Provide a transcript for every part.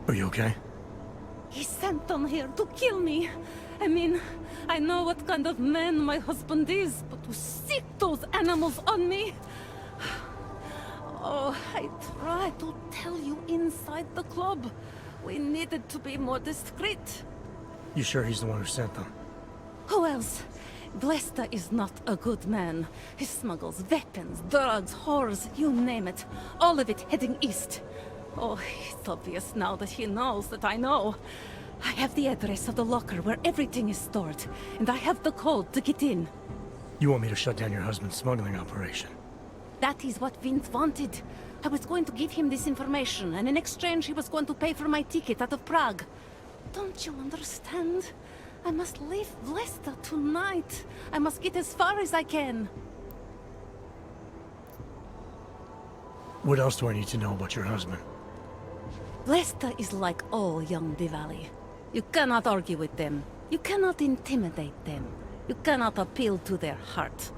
Are you okay? He sent them here to kill me. I mean, I know what kind of man my husband is, but to sick those animals on me... Oh, I tried to tell you inside the club. We needed to be more discreet. You sure he's the one who sent them? Who else? Blesta is not a good man. He smuggles weapons, drugs, whores, you name it. All of it heading east. Oh, it's obvious now that he knows that I know. I have the address of the locker where everything is stored, and I have the code to get in. You want me to shut down your husband's smuggling operation? That is what Vince wanted. I was going to give him this information, and in exchange he was going to pay for my ticket out of Prague. Don't you understand? I must leave Blesta tonight. I must get as far as I can. What else do I need to know about your husband? Blesta is like all young Diwali. You cannot argue with them. You cannot intimidate them. You cannot appeal to their heart.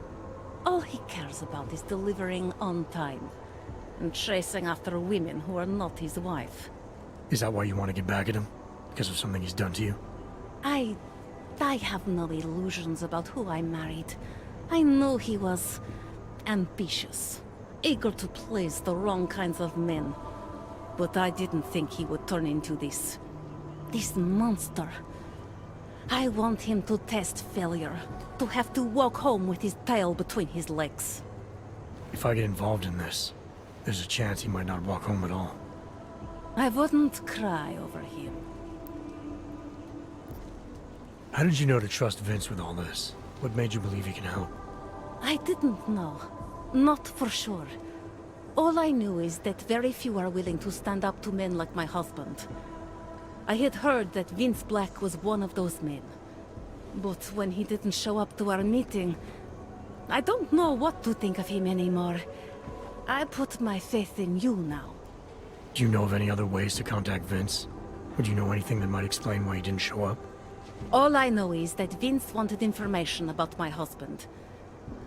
All he cares about is delivering on time, and chasing after women who are not his wife. Is that why you want to get back at him? Because of something he's done to you? I have no illusions about who I married. I knew he was ambitious, eager to please the wrong kinds of men. But I didn't think he would turn into this monster. I want him to test failure, to have to walk home with his tail between his legs. If I get involved in this, there's a chance he might not walk home at all. I wouldn't cry over him. How did you know to trust Vince with all this? What made you believe he can help? I didn't know. Not for sure. All I knew is that very few are willing to stand up to men like my husband. I had heard that Vince Black was one of those men. But when he didn't show up to our meeting, I don't know what to think of him anymore. I put my faith in you now. Do you know of any other ways to contact Vince? Or do you know anything that might explain why he didn't show up? All I know is that Vince wanted information about my husband.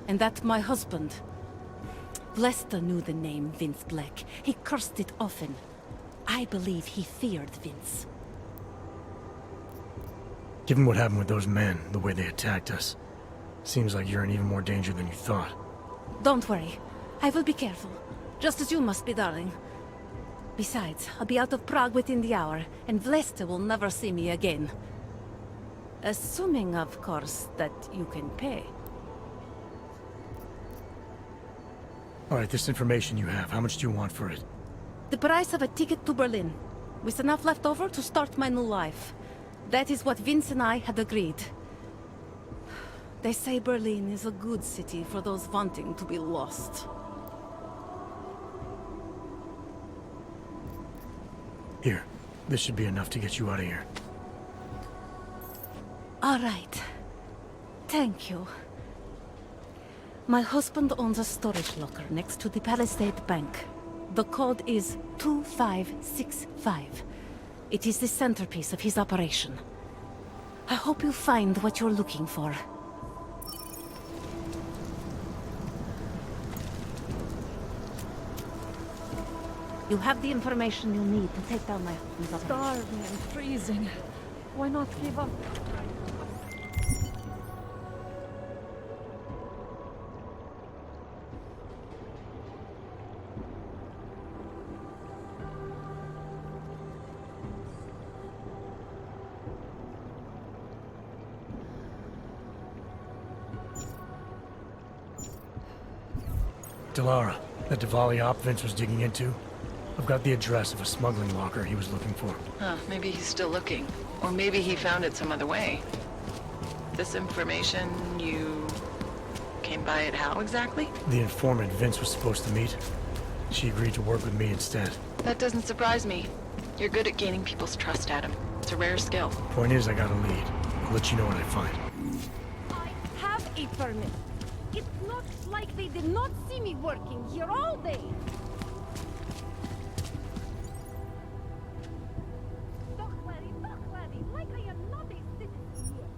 And that my husband... Lester knew the name Vince Black. He cursed it often. I believe he feared Vince. Given what happened with those men, the way they attacked us, seems like you're in even more danger than you thought. Don't worry. I will be careful. Just as you must be, darling. Besides, I'll be out of Prague within the hour, and Vlesta will never see me again. Assuming, of course, that you can pay. Alright, this information you have, how much do you want for it? The price of a ticket to Berlin, with enough left over to start my new life. That is what Vince and I had agreed. They say Berlin is a good city for those wanting to be lost. Here, this should be enough to get you out of here. All right. Thank you. My husband owns a storage locker next to the Palisade Bank. The code is 2565. It is the centerpiece of his operation. I hope you find what you're looking for. You have the information you need to take down my husband's operation. Starving and freezing. Why not give up? Delara, that Diwali op Vince was digging into? I've got the address of a smuggling locker he was looking for. Huh, maybe he's still looking. Or maybe he found it some other way. This information, you came by it how exactly? The informant Vince was supposed to meet. She agreed to work with me instead. That doesn't surprise me. You're good at gaining people's trust, Adam. It's a rare skill. Point is, I got a lead. I'll let you know what I find. I have a permit. It's not like they did not see me working here all day. Don't worry, like I am not a citizen here.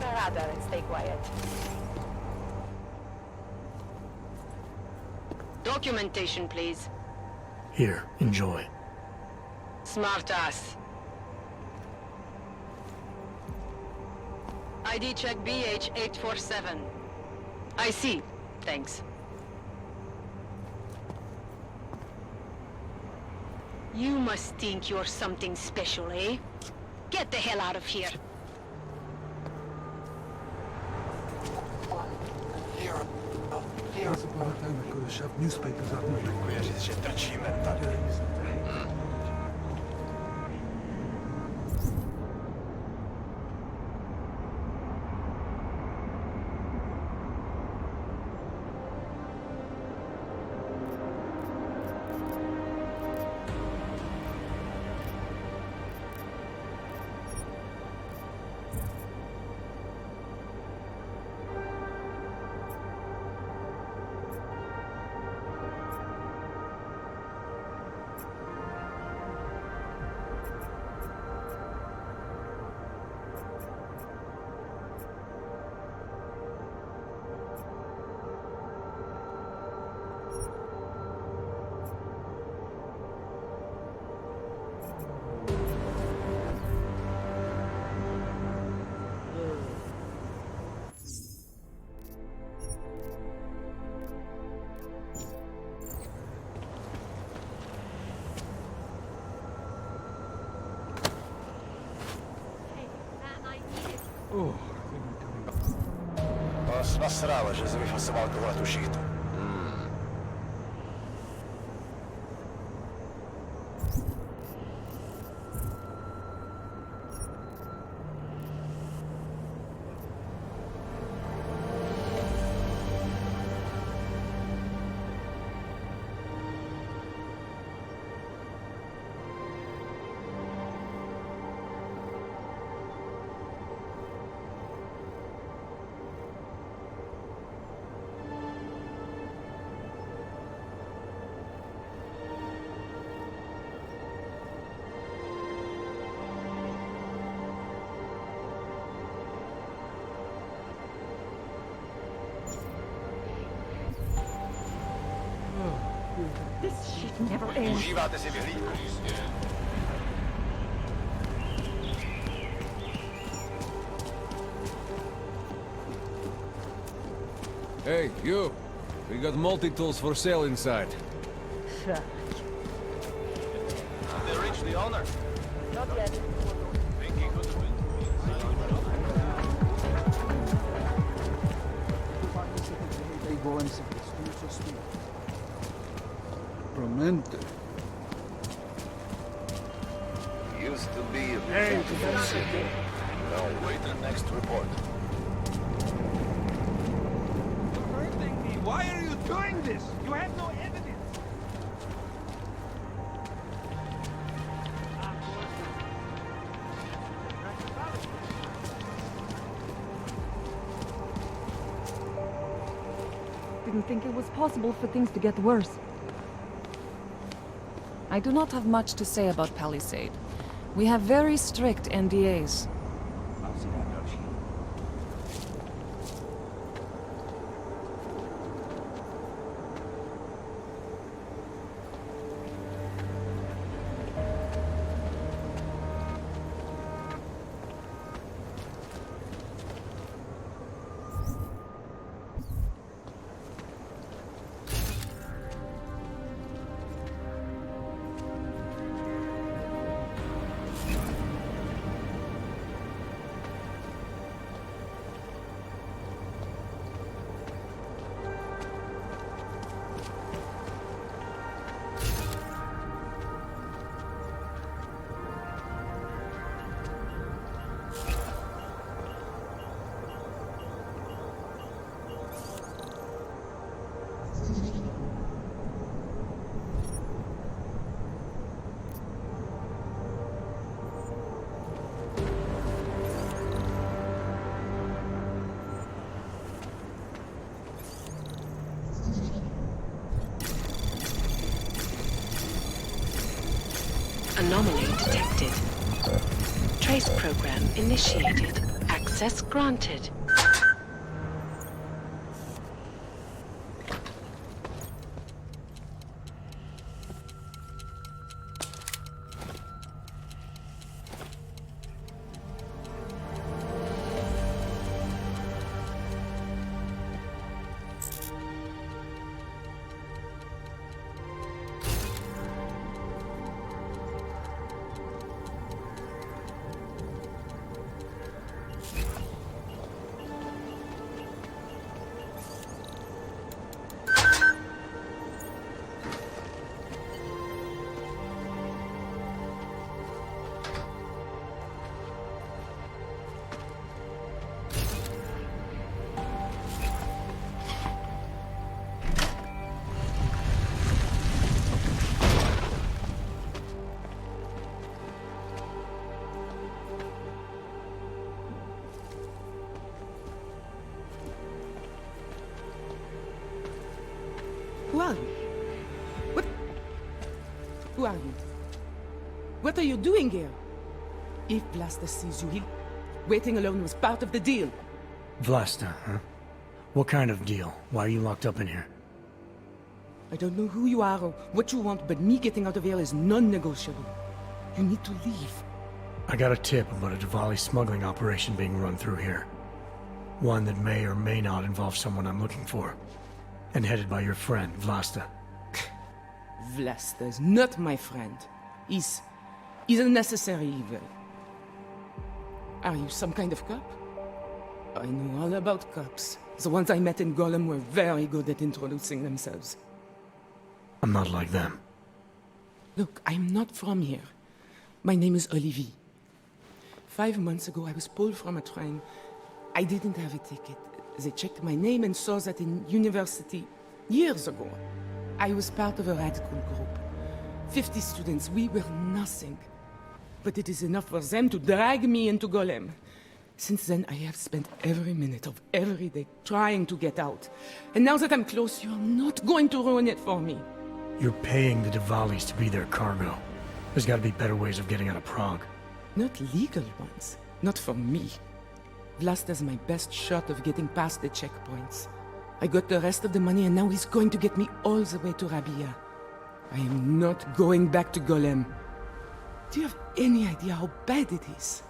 Rather and stay quiet. Documentation, please. Here, enjoy. Smart ass. ID check BH847. I see. Thanks. You must think you're something special, eh? Get the hell out of here. Once upon a time I could have shoved newspapers up my Насрала же, завифасовал какую-то шихту. This shit never ends. Užívate si vyhlídku. Hey, you! We got multi-tools for sale inside. Fuck. They reached the owner. Not yet. Promente. Used to be a beautiful city. Now wait the next report. Hurting me. Why are you doing this? You have no evidence. Didn't think it was possible for things to get worse. I do not have much to say about Palisade. We have very strict NDAs. program initiated. Access granted. Who are you? What? Who are you? What are you doing here? If Blaster sees you, waiting alone was part of the deal. Vlasta, huh? What kind of deal? Why are you locked up in here? I don't know who you are or what you want, but me getting out of here is non-negotiable. You need to leave. I got a tip about a Diwali smuggling operation being run through here. One that may or may not involve someone I'm looking for. And headed by your friend, Vlasta. Vlasta is not my friend. He's a necessary evil. Are you some kind of cop? I know all about cops. The ones I met in Golem were very good at introducing themselves. I'm not like them. Look, I'm not from here. My name is Olivier. 5 months ago, I was pulled from a train. I didn't have a ticket. They checked my name and saw that in university years ago. I was part of a radical group. 50 students, we were nothing. But it is enough for them to drag me into Golem. Since then, I have spent every minute of every day trying to get out. And now that I'm close, you're not going to ruin it for me. You're paying the Diwalis to be their cargo. There's gotta be better ways of getting out of Prague. Not legal ones. Not for me. Vlasta's my best shot of getting past the checkpoints. I got the rest of the money and now he's going to get me all the way to Rabia. I am not going back to Golem. Do you have any idea how bad it is?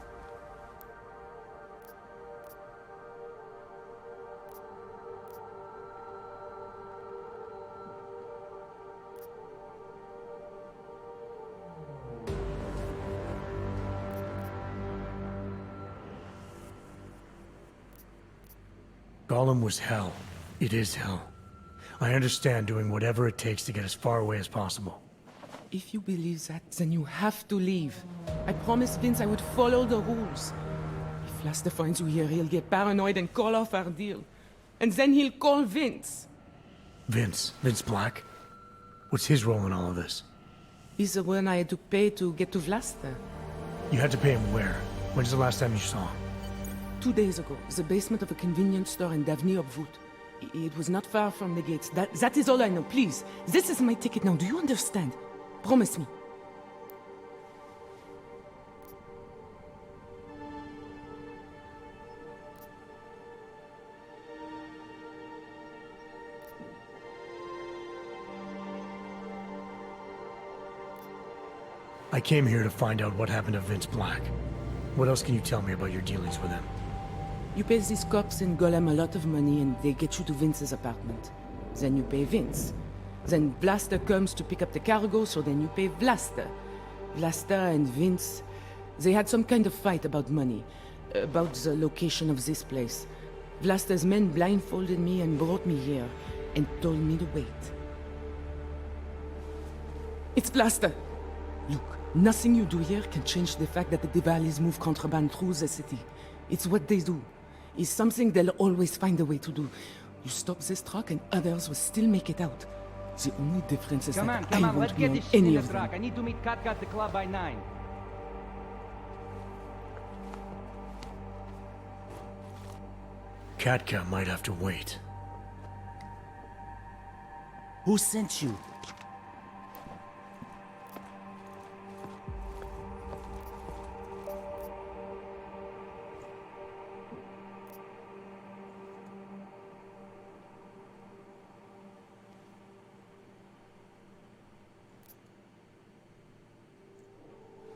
Golem was hell. It is hell. I understand doing whatever it takes to get as far away as possible. If you believe that, then you have to leave. I promised Vince I would follow the rules. If Vlasta finds you here, he'll get paranoid and call off our deal. And then he'll call Vince. Vince Black? What's his role in all of this? He's the one I had to pay to get to Vlasta. You had to pay him where? When's the last time you saw him? 2 days ago, the basement of a convenience store in Davni Obvut. It was not far from the gates. That is all I know. Please, this is my ticket now. Do you understand? Promise me. I came here to find out what happened to Vince Black. What else can you tell me about your dealings with him? You pay these cops in Golem a lot of money and they get you to Vince's apartment. Then you pay Vince. Then Vlasta comes to pick up the cargo, so then you pay Vlasta. Vlasta and Vince, they had some kind of fight about money, about the location of this place. Vlasta's men blindfolded me and brought me here, and told me to wait. It's Vlasta! Look, nothing you do here can change the fact that the Diwalis move contraband through the city. It's what they do. It's something they'll always find a way to do. You stop this truck and others will still make it out. The only difference is that I won't be on any of them. I need to meet Katka at the club by 9. Katka might have to wait. Who sent you?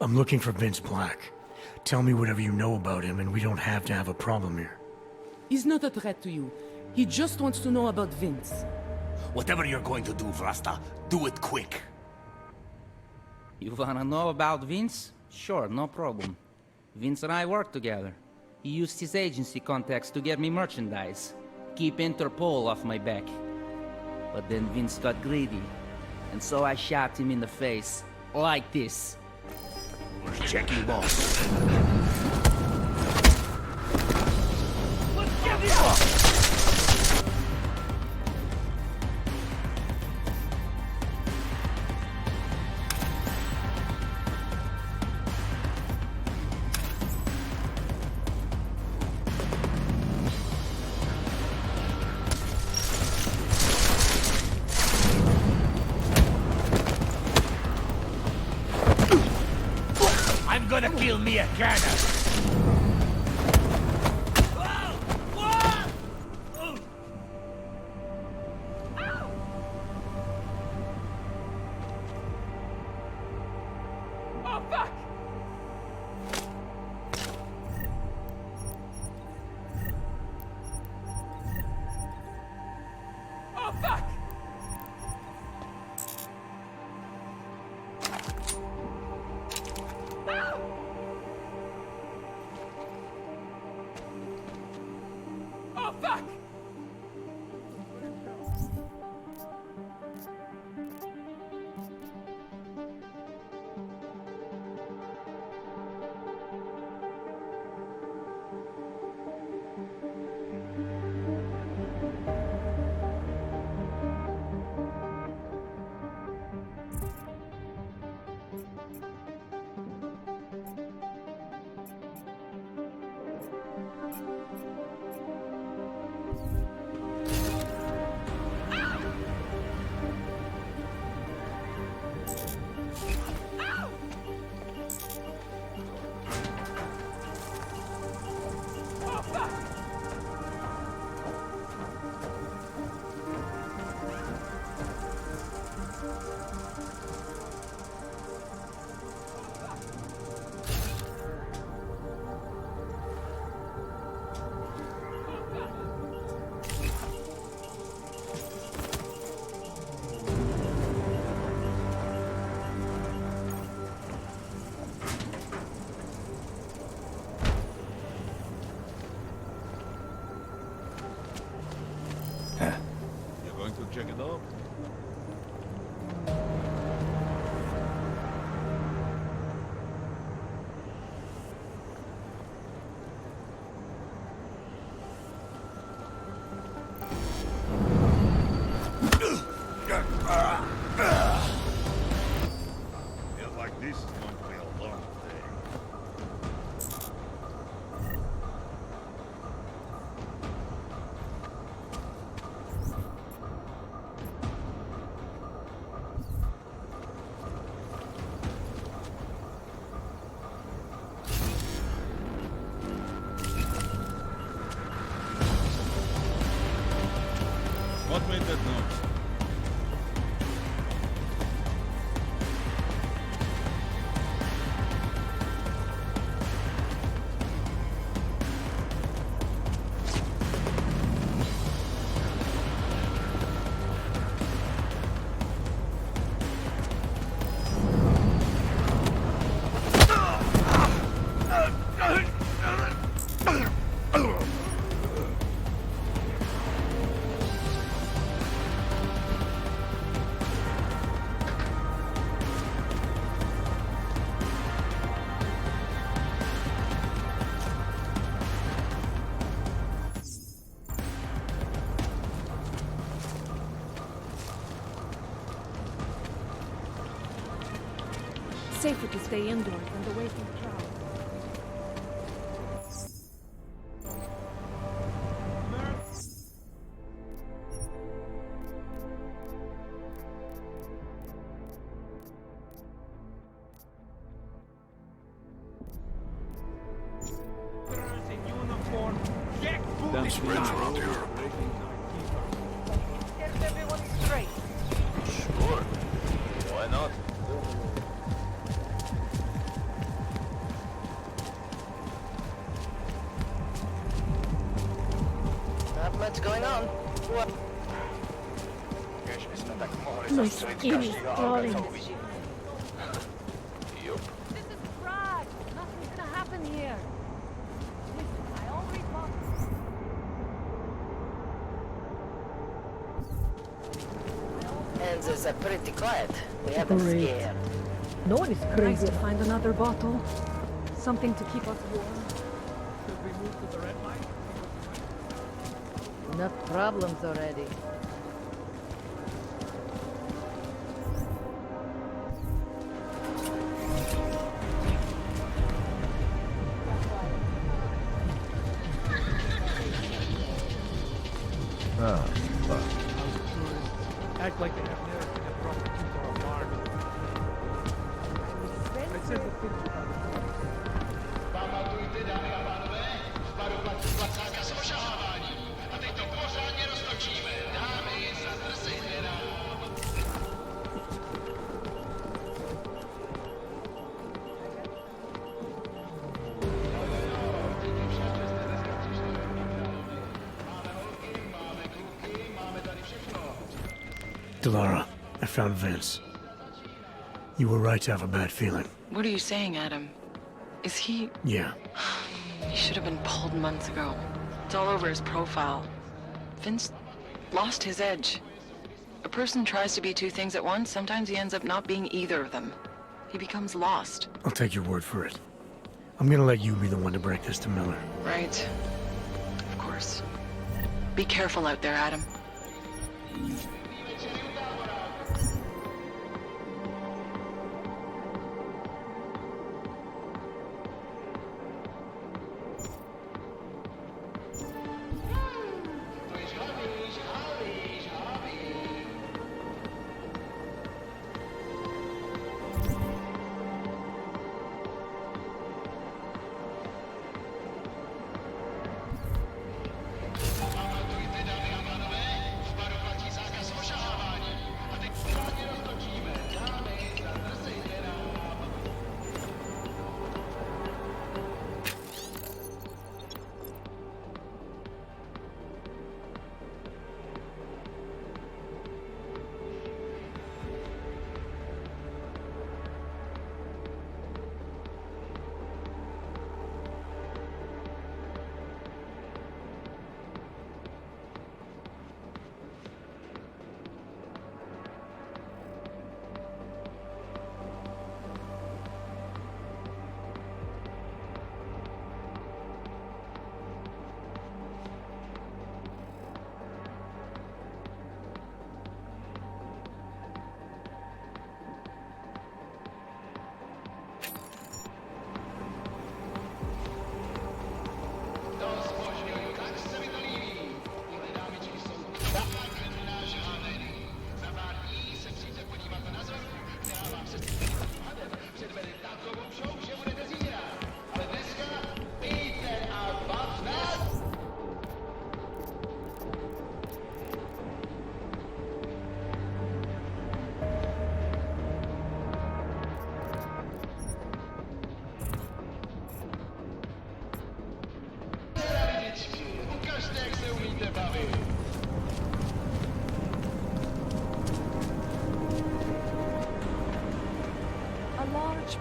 I'm looking for Vince Black. Tell me whatever you know about him, and we don't have to have a problem here. He's not a threat to you. He just wants to know about Vince. Whatever you're going to do, Vrasta, do it quick. You wanna know about Vince? Sure, no problem. Vince and I work together. He used his agency contacts to get me merchandise. Keep Interpol off my back. But then Vince got greedy. And so I shot him in the face. Like this. Where's Jackie Boss? Let's get him up! I'm gonna kill me a cannon! Oh, fuck! Oh, fuck! Oh, fuck! You're going to check it out? Feels like this is going to be a long day. What made that noise? Safer to stay indoors and away from the crowd. In uniform, Jack Booty. Damn spreads around here. Get everyone straight. Sure. Why not? much going on. My skin is crawling. This is Prague. Nothing's gonna happen here. Listen, I already talked. And it's pretty quiet. We haven't scared. No one is Nice crazy. to find another bottle. Something to keep us warm. Enough problems already. Ah, fuck. Act like they have never been a prostitute or a bar. I said the picture. Pamatujte, dámy a pánové, v baru platí 20 ošahávání. A teď to pořádně roztočíme. Dámy, zadrsejte nám. Delara, I found Vince. You were right to have a bad feeling. What are you saying, Adam? Is he... Yeah. He should have been pulled months ago. It's all over his profile. Vince lost his edge. A person tries to be two things at once, sometimes he ends up not being either of them. He becomes lost. I'll take your word for it. I'm gonna let you be the one to break this to Miller. Right. Of course. Be careful out there, Adam.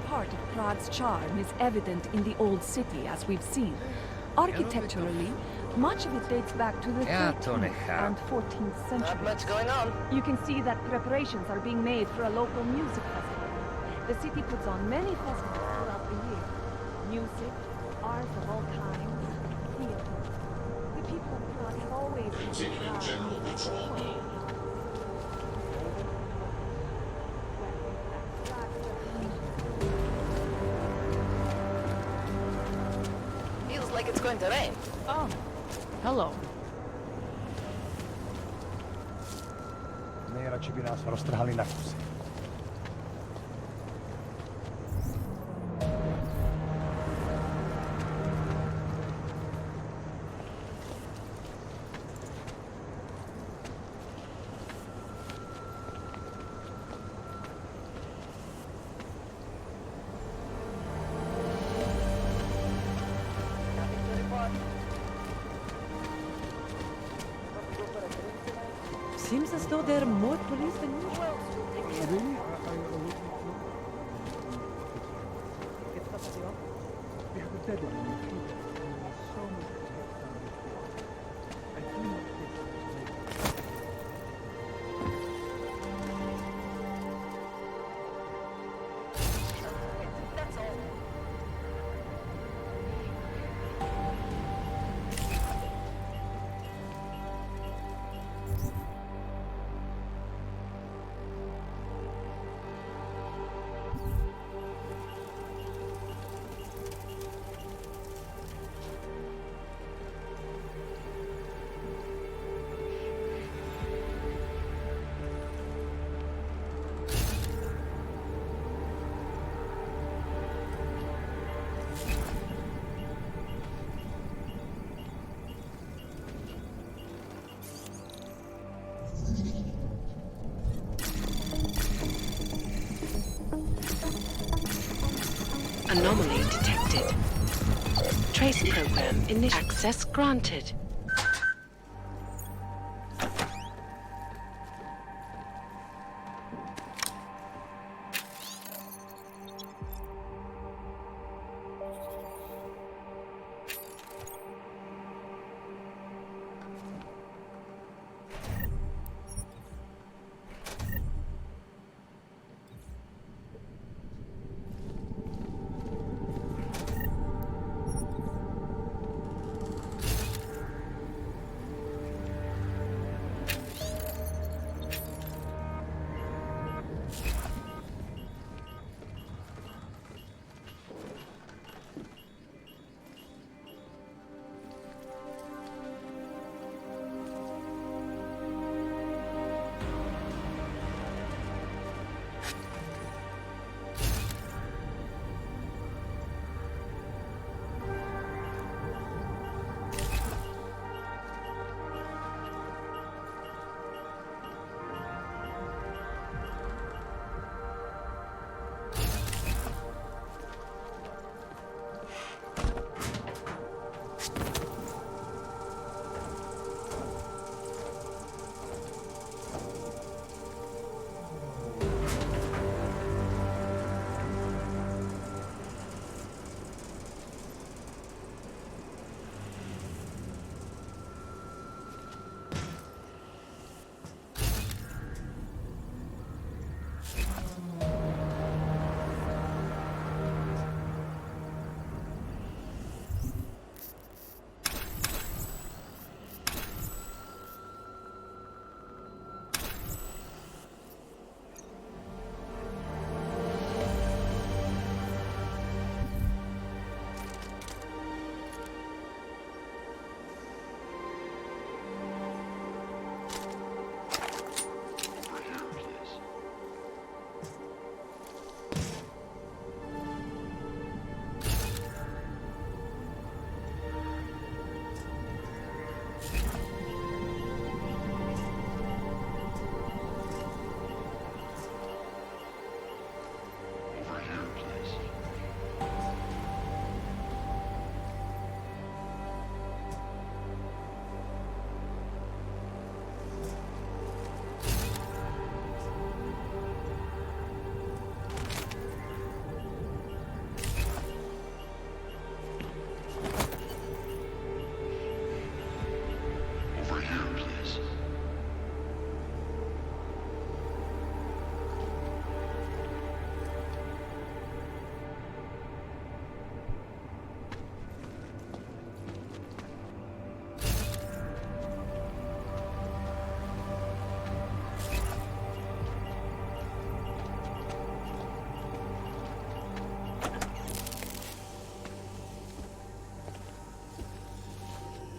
Part of Prague's charm is evident in the old city, as we've seen. Architecturally, much of it dates back to the 13th and 14th centuries. Not much going on. You can see that preparations are being made for a local music festival. The city puts on many festivals throughout the year. Music, art of all kinds, theater. The people of Prague have always been proud. General Patrol. Like it's going to rain. Oh, hello. Nejradši by nás roztrhali na kusy. Seems as though there are more police than usual. Really? We have a deadline in 2 days. There's so much to get done before. I do not think That's all. Anomaly detected. Trace program initial. Access granted.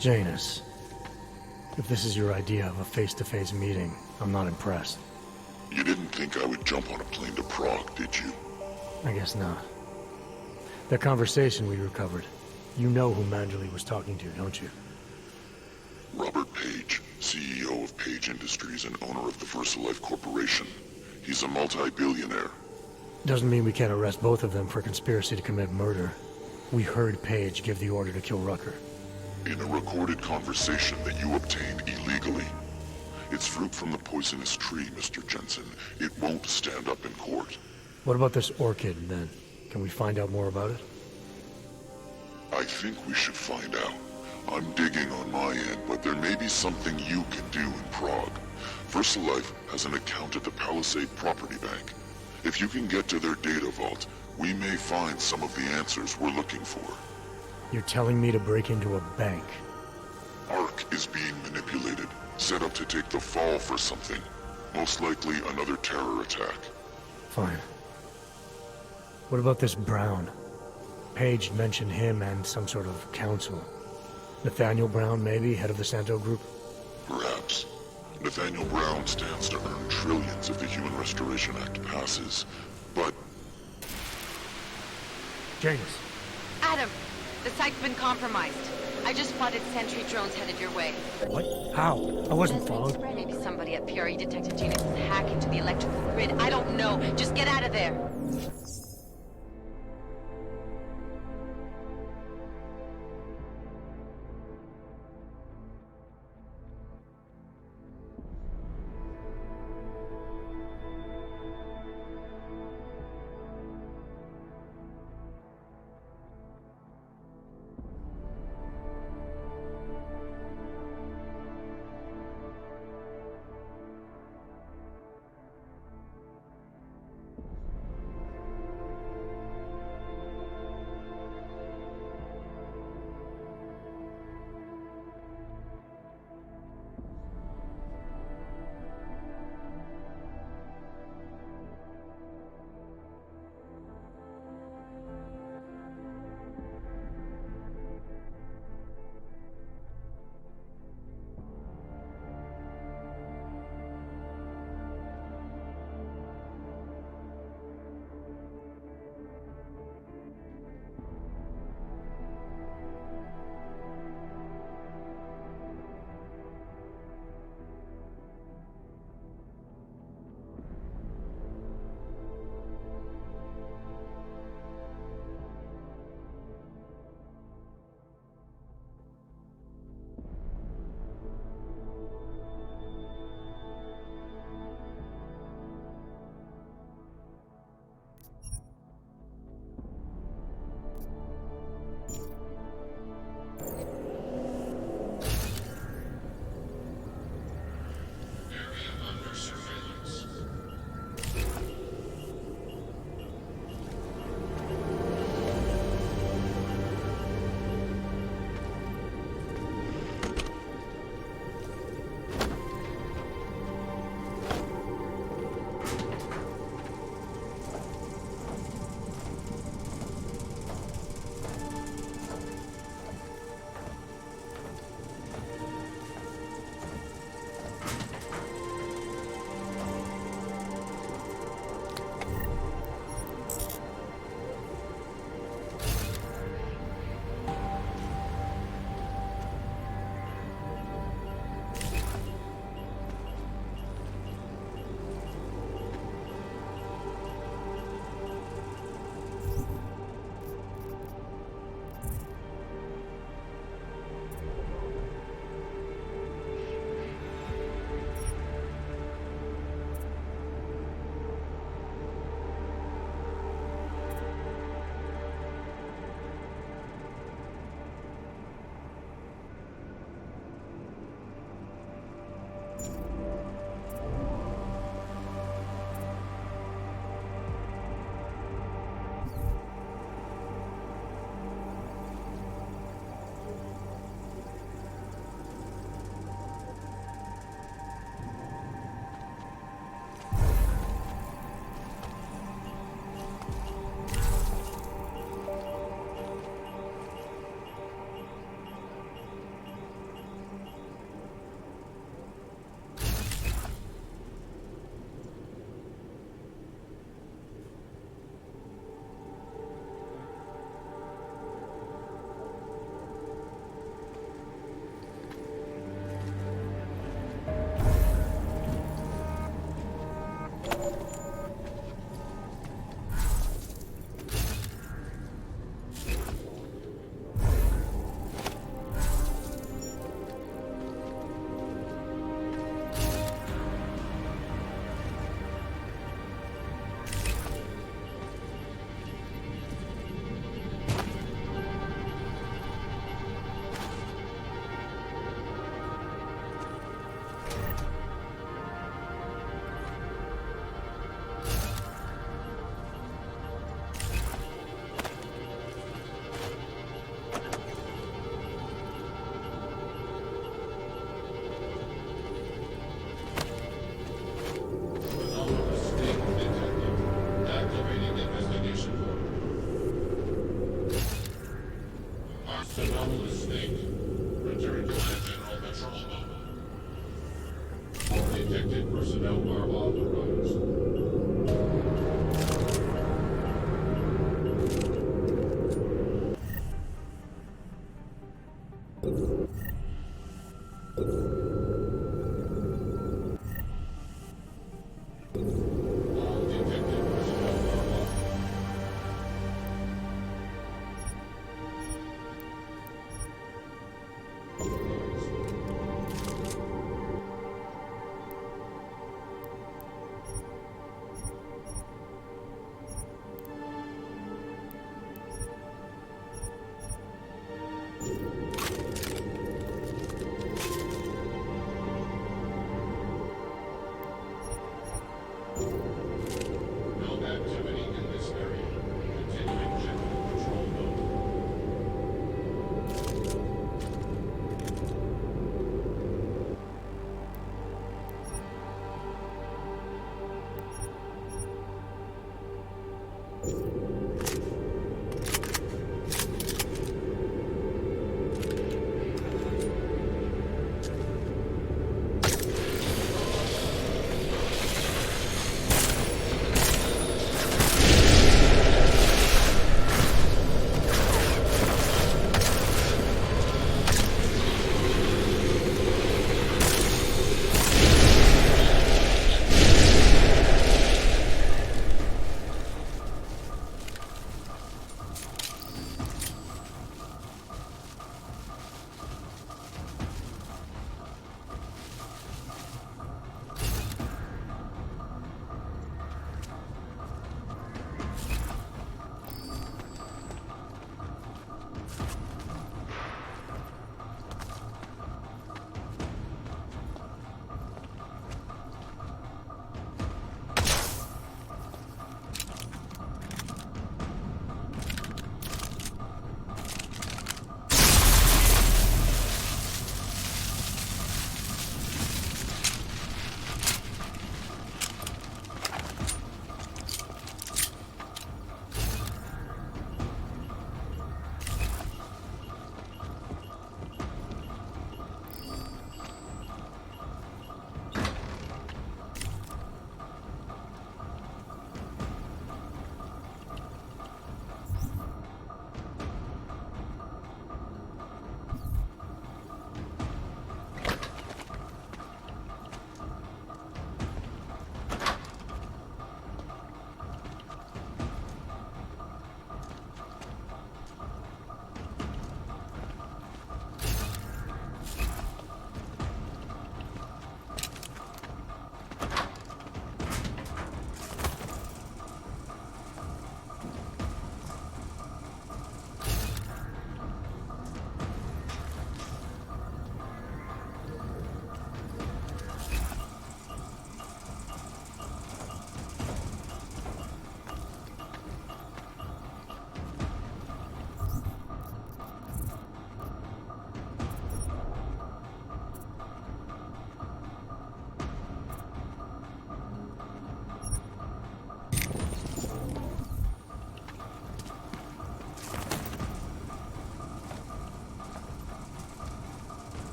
Janus, if this is your idea of a face-to-face meeting, I'm not impressed. You didn't think I would jump on a plane to Prague, did you? I guess not. That conversation we recovered, you know who Manjali was talking to, don't you? Robert Page, CEO of Page Industries and owner of the VersaLife Corporation. He's a multi-billionaire. Doesn't mean we can't arrest both of them for conspiracy to commit murder. We heard Page give the order to kill Rucker. In a recorded conversation that you obtained illegally. It's fruit from the poisonous tree, Mr. Jensen. It won't stand up in court. What about this orchid, then? Can we find out more about it? I think we should find out. I'm digging on my end, but there may be something you can do in Prague. VersaLife has an account at the Palisade Property Bank. If you can get to their data vault, we may find some of the answers we're looking for. You're telling me to break into a bank? Ark is being manipulated, set up to take the fall for something. Most likely another terror attack. Fine. What about this Brown? Page mentioned him and some sort of council. Nathaniel Brown, maybe, head of the Santo Group? Perhaps. Nathaniel Brown stands to earn trillions if the Human Restoration Act passes, but... James. Adam, the site's been compromised. I just spotted sentry drones headed your way. What? How? I wasn't followed. Maybe somebody at PRE detected Genius's hack into the electrical grid. I don't know. Just get out of there. Mistake. Return to General Control. All detected personnel are authorized.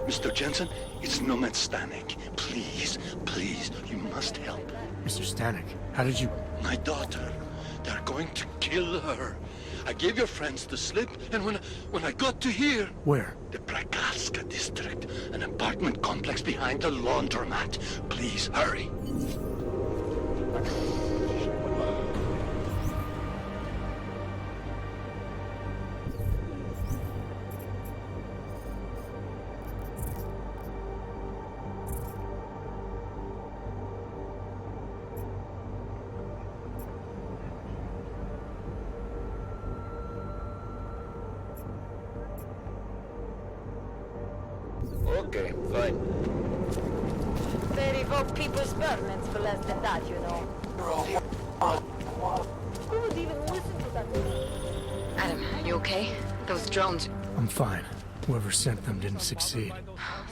Mr. Jensen, it's Nomad Stanek. Please, please, you must help. Mr. Stanek, how did you... My daughter. They're going to kill her. I gave your friends the slip, and when I got to here... Where? The Prakalska district, an apartment complex behind the laundromat. Please, hurry. Okay, fine. They revoke people's permits for less than that, you know. Who would even listen to that? Adam, you okay? Those drones... I'm fine. Whoever sent them didn't succeed.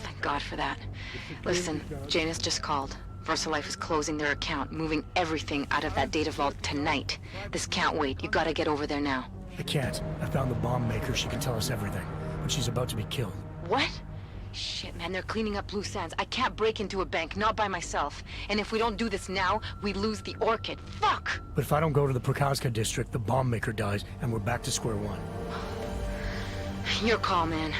Thank God for that. Listen, Janus just called. VersaLife is closing their account, moving everything out of that data vault tonight. This can't wait. You gotta get over there now. I can't. I found the bomb maker. She can tell us everything. But she's about to be killed. What? Shit, man, they're cleaning up loose ends. I can't break into a bank, not by myself. And if we don't do this now, we lose the Orchid. Fuck! But if I don't go to the Prakowska district, the bomb maker dies, and we're back to square one. Your call, man.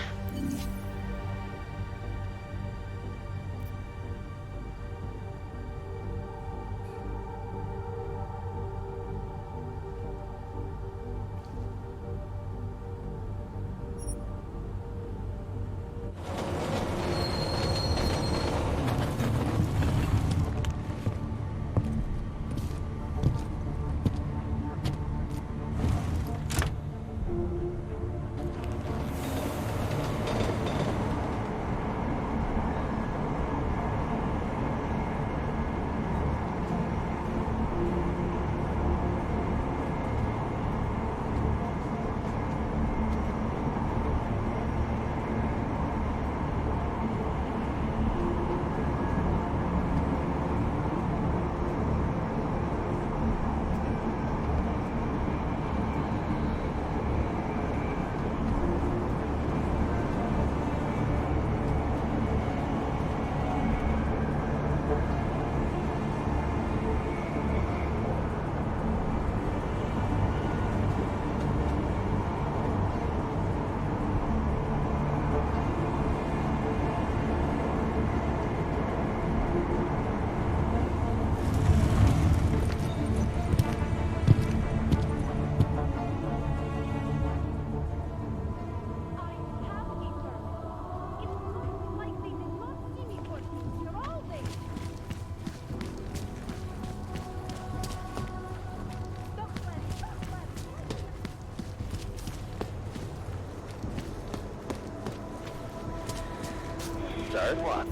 What?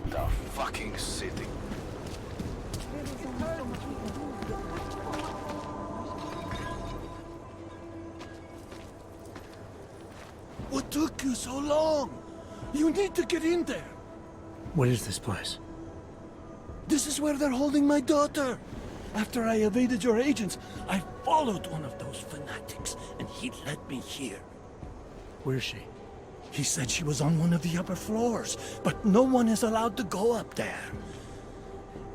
The fucking city. What took you so long? You need to get in there. What is this place? This is where they're holding my daughter. After I evaded your agents, I followed one of those fanatics, and he led me here. Where's she? He said she was on one of the upper floors, but no one is allowed to go up there.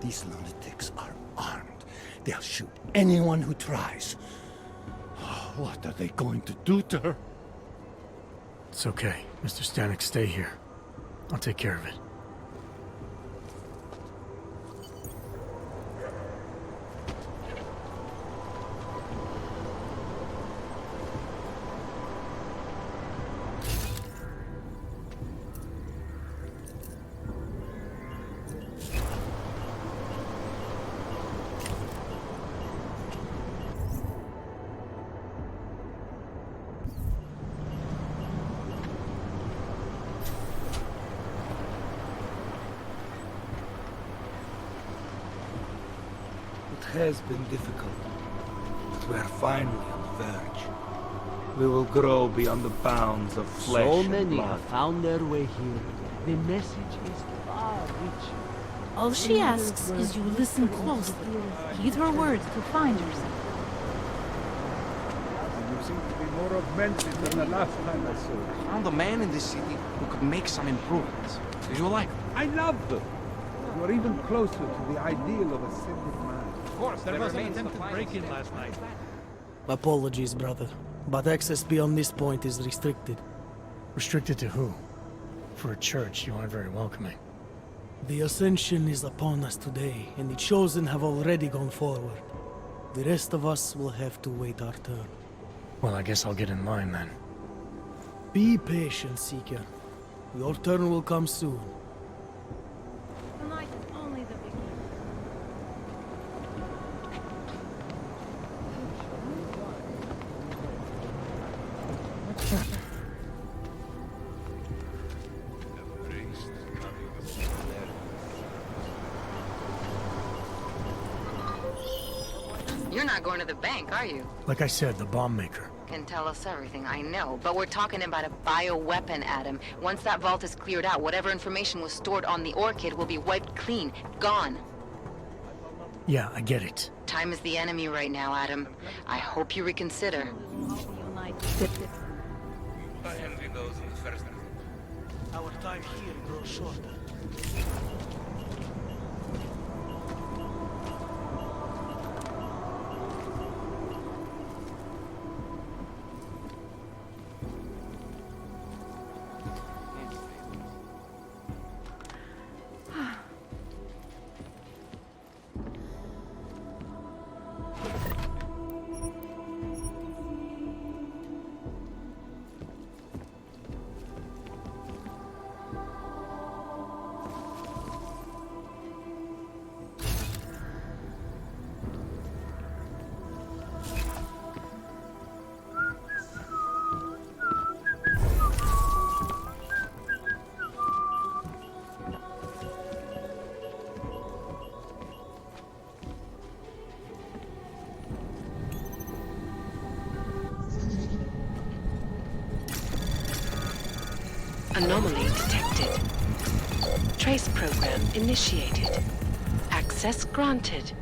These lunatics are armed. They'll shoot anyone who tries. What are they going to do to her? It's okay. Mr. Stanek, stay here. I'll take care of it. It has been difficult, but we're finally on the verge. We will grow beyond the bounds of flesh So and many blood. have found their way here. The message is far richer. All she asks is you listen closely. Heed her words to find yourself. You seem to be more augmented than the last time I saw it. Found a man in this city who could make some improvements. Do you like them? I love them. You are even closer to the ideal of a simple man. Of course, There was an attempted break-in last night. Apologies, brother, but access beyond this point is restricted. Restricted to who? For a church, you aren't very welcoming. The ascension is upon us today, and the chosen have already gone forward. The rest of us will have to wait our turn. Well, I guess I'll get in line then. Be patient, Seeker. Your turn will come soon. Tonight is only the beginning. You're not going to the bank, are you? Like I said, the bomb maker. Can tell us everything, I know. But we're talking about a bioweapon, Adam. Once that vault is cleared out, whatever information was stored on the Orchid will be wiped clean. Gone. Yeah, I get it. Time is the enemy right now, Adam. I hope you reconsider. Our time here grows shorter. Anomaly detected. Trace program initiated. Access granted.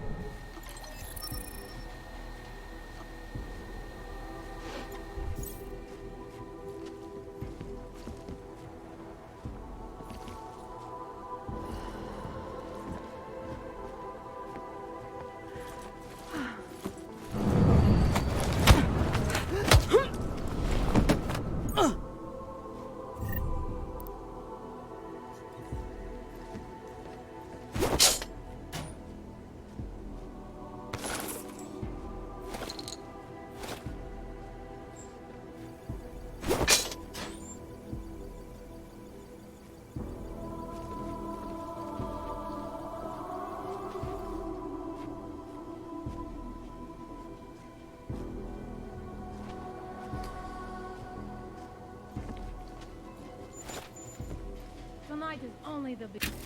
Tonight is only the beginning.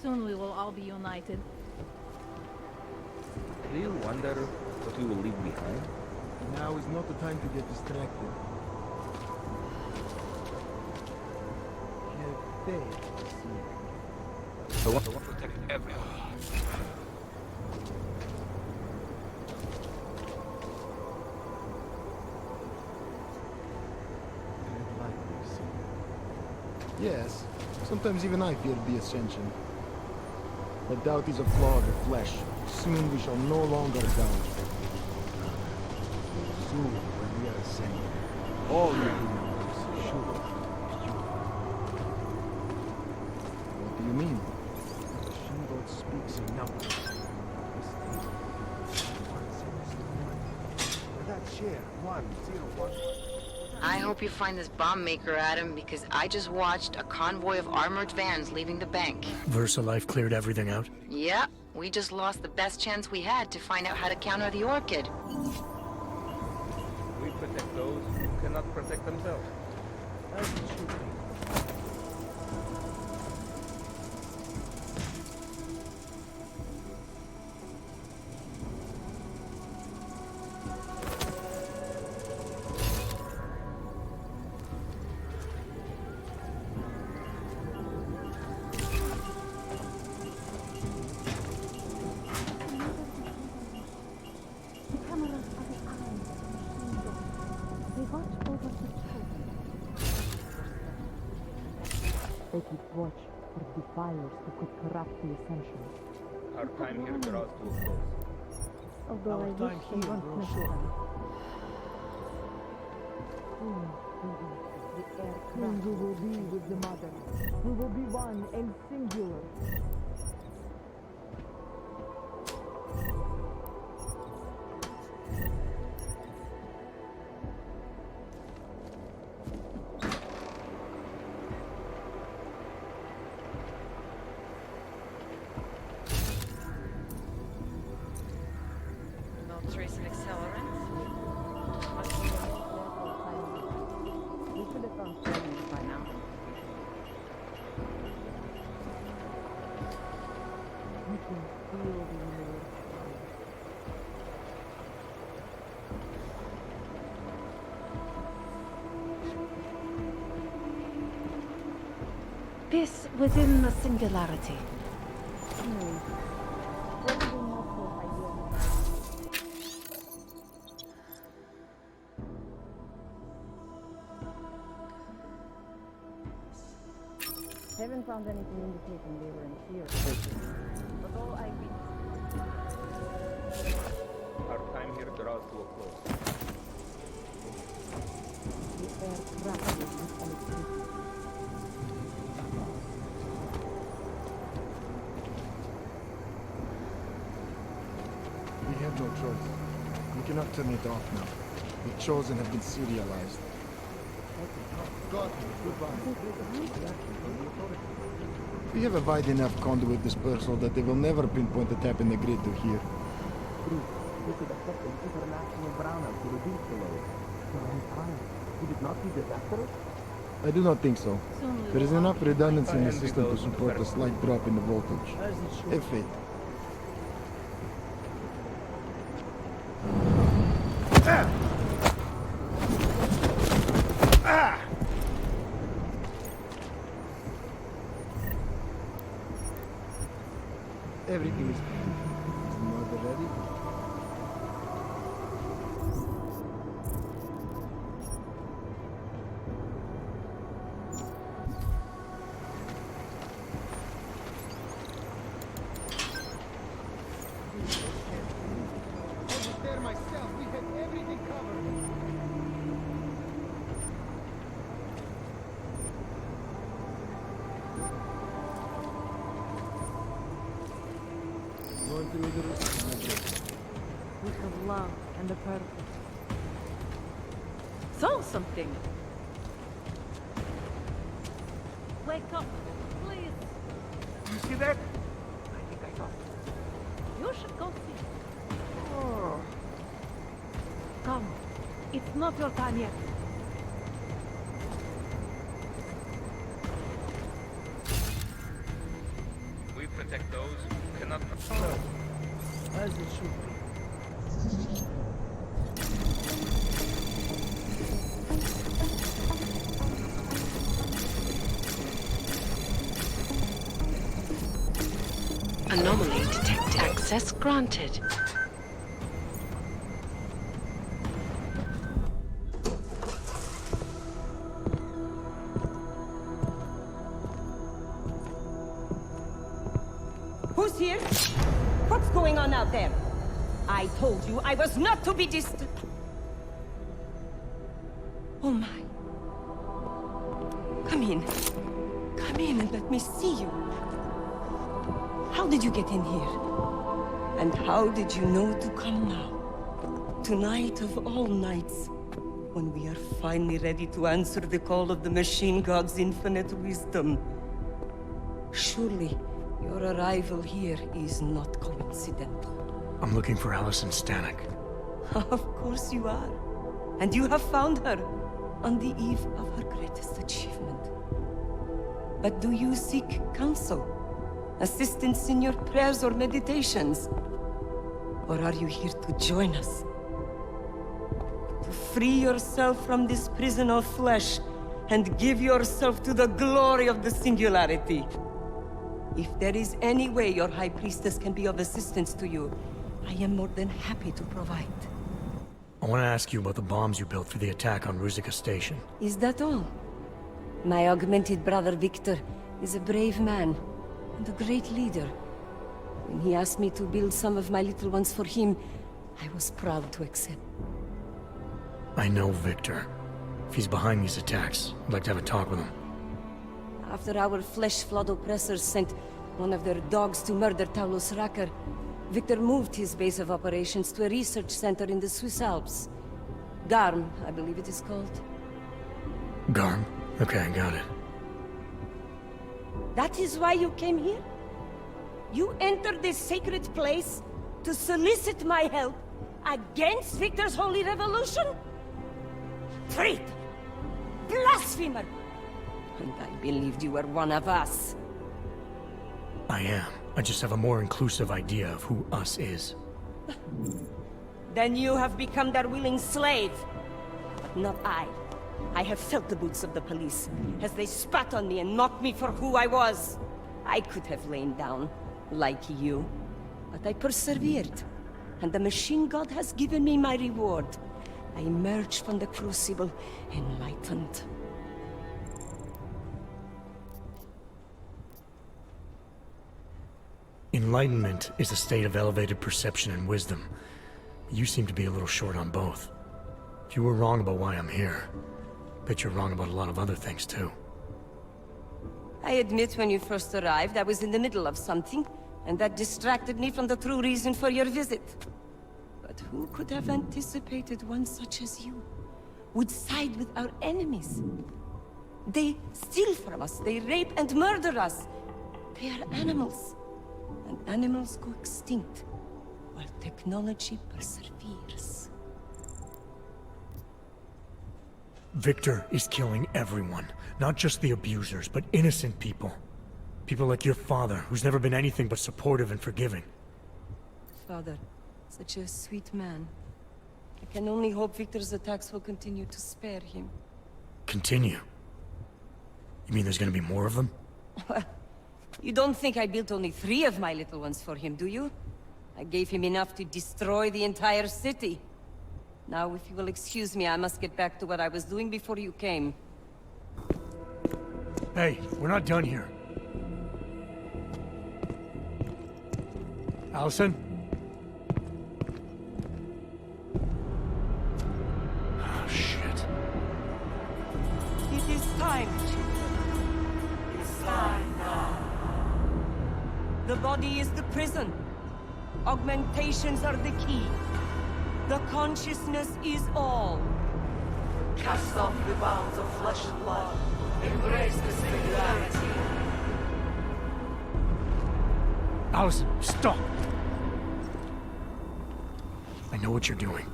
Soon we will all be united. Do you wonder what we will leave behind? Now is not the time to get distracted. Have faith, I want to protect everyone. Yes, sometimes even I fear the Ascension. But doubt is a flaw of the flesh. Soon we shall no longer doubt. Soon, when we are ascended, all the universe sure pure. What do you mean? The She-God speaks in numbers. Where that ship I hope you find this bomb maker, Adam, because I just watched a convoy of armored vans leaving the bank. VersaLife cleared everything out? Yeah, we just lost the best chance we had to find out how to counter the Orchid. We protect those who cannot protect themselves. They keep watch for defilers who could corrupt the Ascension. Our time here draws to a close. Although I wish they weren't necessary. Soon we will be with the Mother. We will be one and singular. No trace of accelerants. We should have found Fleming by now. You can feel the Lord. This within the singularity. Haven't found anything indicating they were in here. But all I Our time here draws to a close. the air crackles with electricity. We have no choice. We cannot turn it off now. The Chosen have been serialized. God, goodbye. We have a wide enough conduit dispersal that they will never pinpoint the tap in the grid to here. We could accept an international brownout to reduce the load. Would it not be disastrous? I do not think so. There is enough redundancy in the system to support a slight drop in the voltage. Have faith. Everything is fine. Is the mother ready? I was there myself. We had everything covered. Going through the roof. We have love and a purpose. Saw something. Wake up, please. You see that? I think I saw. You should go see. Oh. Come. It's not your time yet. We protect those who cannot. As it should be. Anomaly detected. Access granted. Who's here? What's going on out there? I told you I was not to be distant. Oh my. Come in. Come in and let me see you. How did you get in here? And how did you know to come now? Tonight of all nights. when we are finally ready to answer the call of the Machine God's infinite wisdom. Surely, your arrival here is not coincidental. I'm looking for Allison Stanek. Of course you are. And you have found her on the eve of her greatest achievement. But do you seek counsel? Assistance in your prayers or meditations? Or are you here to join us? To free yourself from this prison of flesh and give yourself to the glory of the singularity. If there is any way your High Priestess can be of assistance to you, I am more than happy to provide. I want to ask you about the bombs you built for the attack on Ruzicka Station. Is that all? My augmented brother Victor is a brave man and a great leader. When he asked me to build some of my little ones for him, I was proud to accept. I know Victor. If he's behind these attacks, I'd like to have a talk with him. After our flesh-flood oppressors sent one of their dogs to murder Talos Rakar, Victor moved his base of operations to a research center in the Swiss Alps. Garm, I believe it is called. Garm? Okay, got it. That is why you came here? You entered this sacred place to solicit my help against Victor's holy revolution? Traitor! Blasphemer! And I believed you were one of us. I am. I just have a more inclusive idea of who us is. Then you have become their willing slave. But not I. I have felt the boots of the police, as they spat on me and mocked me for who I was. I could have lain down, like you. But I persevered. And the Machine God has given me my reward. I emerged from the Crucible, enlightened. Enlightenment is a state of elevated perception and wisdom. You seem to be a little short on both. If you were wrong about why I'm here, bet you're wrong about a lot of other things too. I admit when you first arrived, I was in the middle of something, and that distracted me from the true reason for your visit. But who could have anticipated one such as you would side with our enemies? They steal from us, they rape and murder us. They are animals. And animals go extinct, while technology perseveres. Victor is killing everyone. Not just the abusers, but innocent people. People like your father, who's never been anything but supportive and forgiving. Father, such a sweet man. I can only hope Victor's attacks will continue to spare him. Continue? You mean there's gonna be more of them? You don't think I built only 3 of my little ones for him, do you? I gave him enough to destroy the entire city. Now, if you will excuse me, I must get back to what I was doing before you came. Hey, we're not done here. Allison? Oh, shit. It is time, children. It's time now. The body is the prison. Augmentations are the key. The consciousness is all. Cast off the bounds of flesh and blood. Embrace the singularity. Allison, stop! I know what you're doing.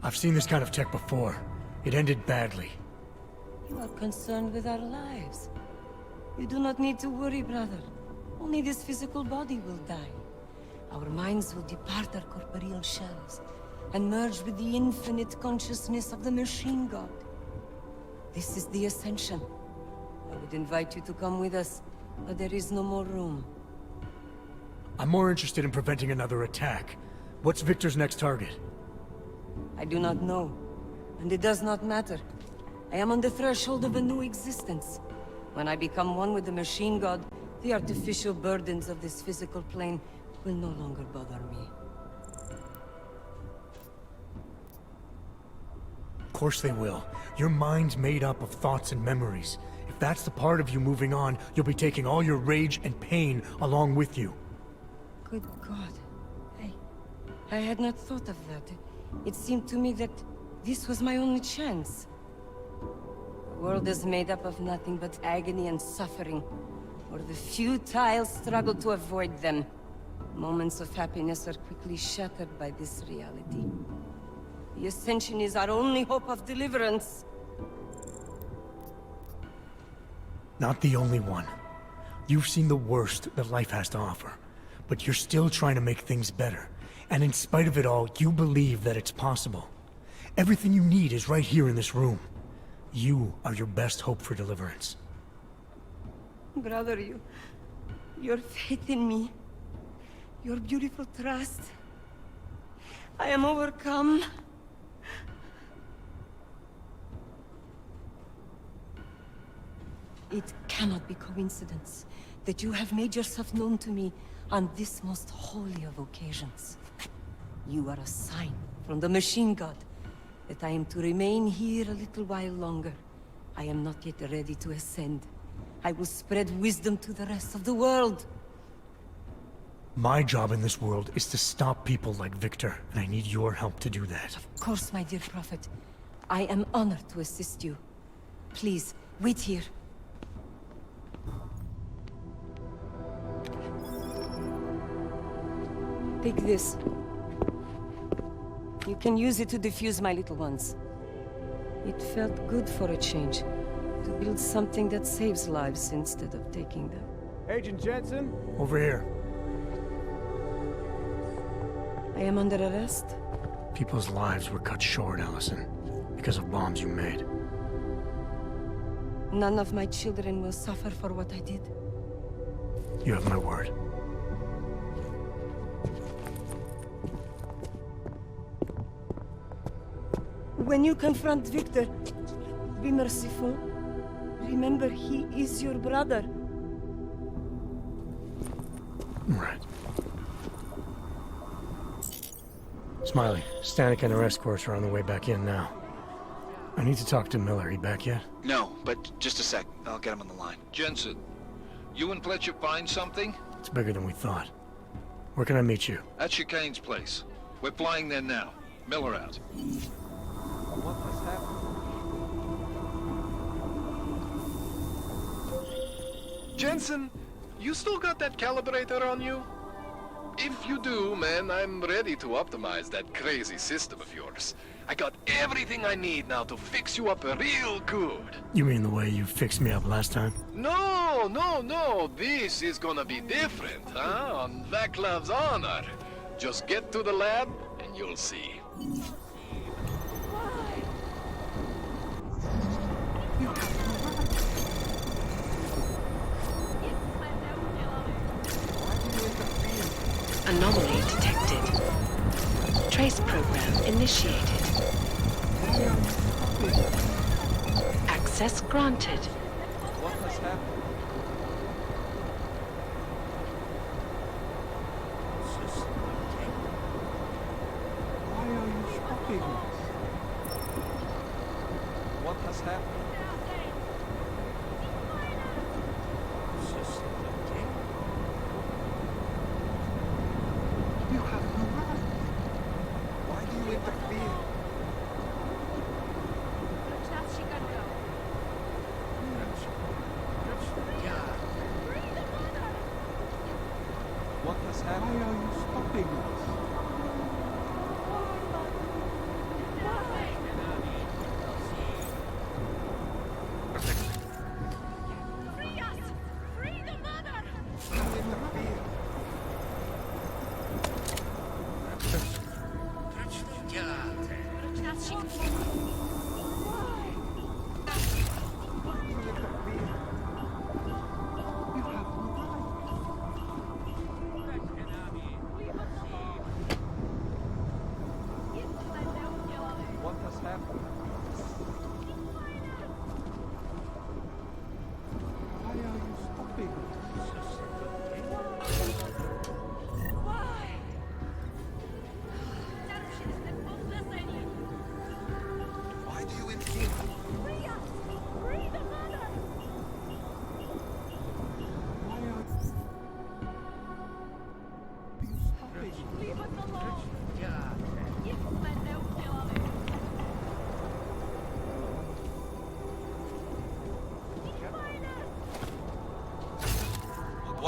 I've seen this kind of tech before. It ended badly. You are concerned with our lives. You do not need to worry, brother. Only this physical body will die. Our minds will depart our corporeal shells and merge with the infinite consciousness of the Machine God. This is the Ascension. I would invite you to come with us, but there is no more room. I'm more interested in preventing another attack. What's Victor's next target? I do not know, and it does not matter. I am on the threshold of a new existence. When I become one with the Machine God, the artificial burdens of this physical plane will no longer bother me. Of course they will. Your mind's made up of thoughts and memories. If that's the part of you moving on, you'll be taking all your rage and pain along with you. Good God. I had not thought of that. It seemed to me that This was my only chance. The world is made up of nothing but agony and suffering, or the futile struggle to avoid them. Moments of happiness are quickly shattered by this reality. The Ascension is our only hope of deliverance. Not the only one. You've seen the worst that life has to offer, but you're still trying to make things better. And in spite of it all, you believe that it's possible. Everything you need is right here in this room. You are your best hope for deliverance. Brother, your faith in me, your beautiful trust. I am overcome. It cannot be coincidence that you have made yourself known to me on this most holy of occasions. You are a sign from the Machine God that I am to remain here a little while longer. I am not yet ready to ascend. I will spread wisdom to the rest of the world. My job in this world is to stop people like Victor, and I need your help to do that. Of course, my dear Prophet. I am honored to assist you. Please, wait here. Take this. You can use it to defuse my little ones. It felt good for a change. To build something that saves lives instead of taking them. Agent Jensen? Over here. I am under arrest? People's lives were cut short, Allison, because of bombs you made. None of my children will suffer for what I did. You have my word. When you confront Victor, be merciful. Remember, he is your brother. Right. Smiley, Stanek and her escorts are on the way back in now. I need to talk to Miller. He back yet? No, but just a sec. I'll get him on the line. Jensen, you and Fletcher find something? It's bigger than we thought. Where can I meet you? At Chicane's place. We're flying there now. Miller out. What has happened? Jensen, you still got that calibrator on you? If you do, man, I'm ready to optimize that crazy system of yours. I got everything I need now to fix you up real good. You mean the way you fixed me up last time? No, no, no. This is gonna be different, huh? On Vaclav's honor. Just get to the lab and you'll see. Anomaly detected. Trace program initiated. Access granted. What has happened? Why are you stopping us? What has happened? You have no right. Why do you interfere? What has happened? Why are you stopping us? Free us! Free the mother!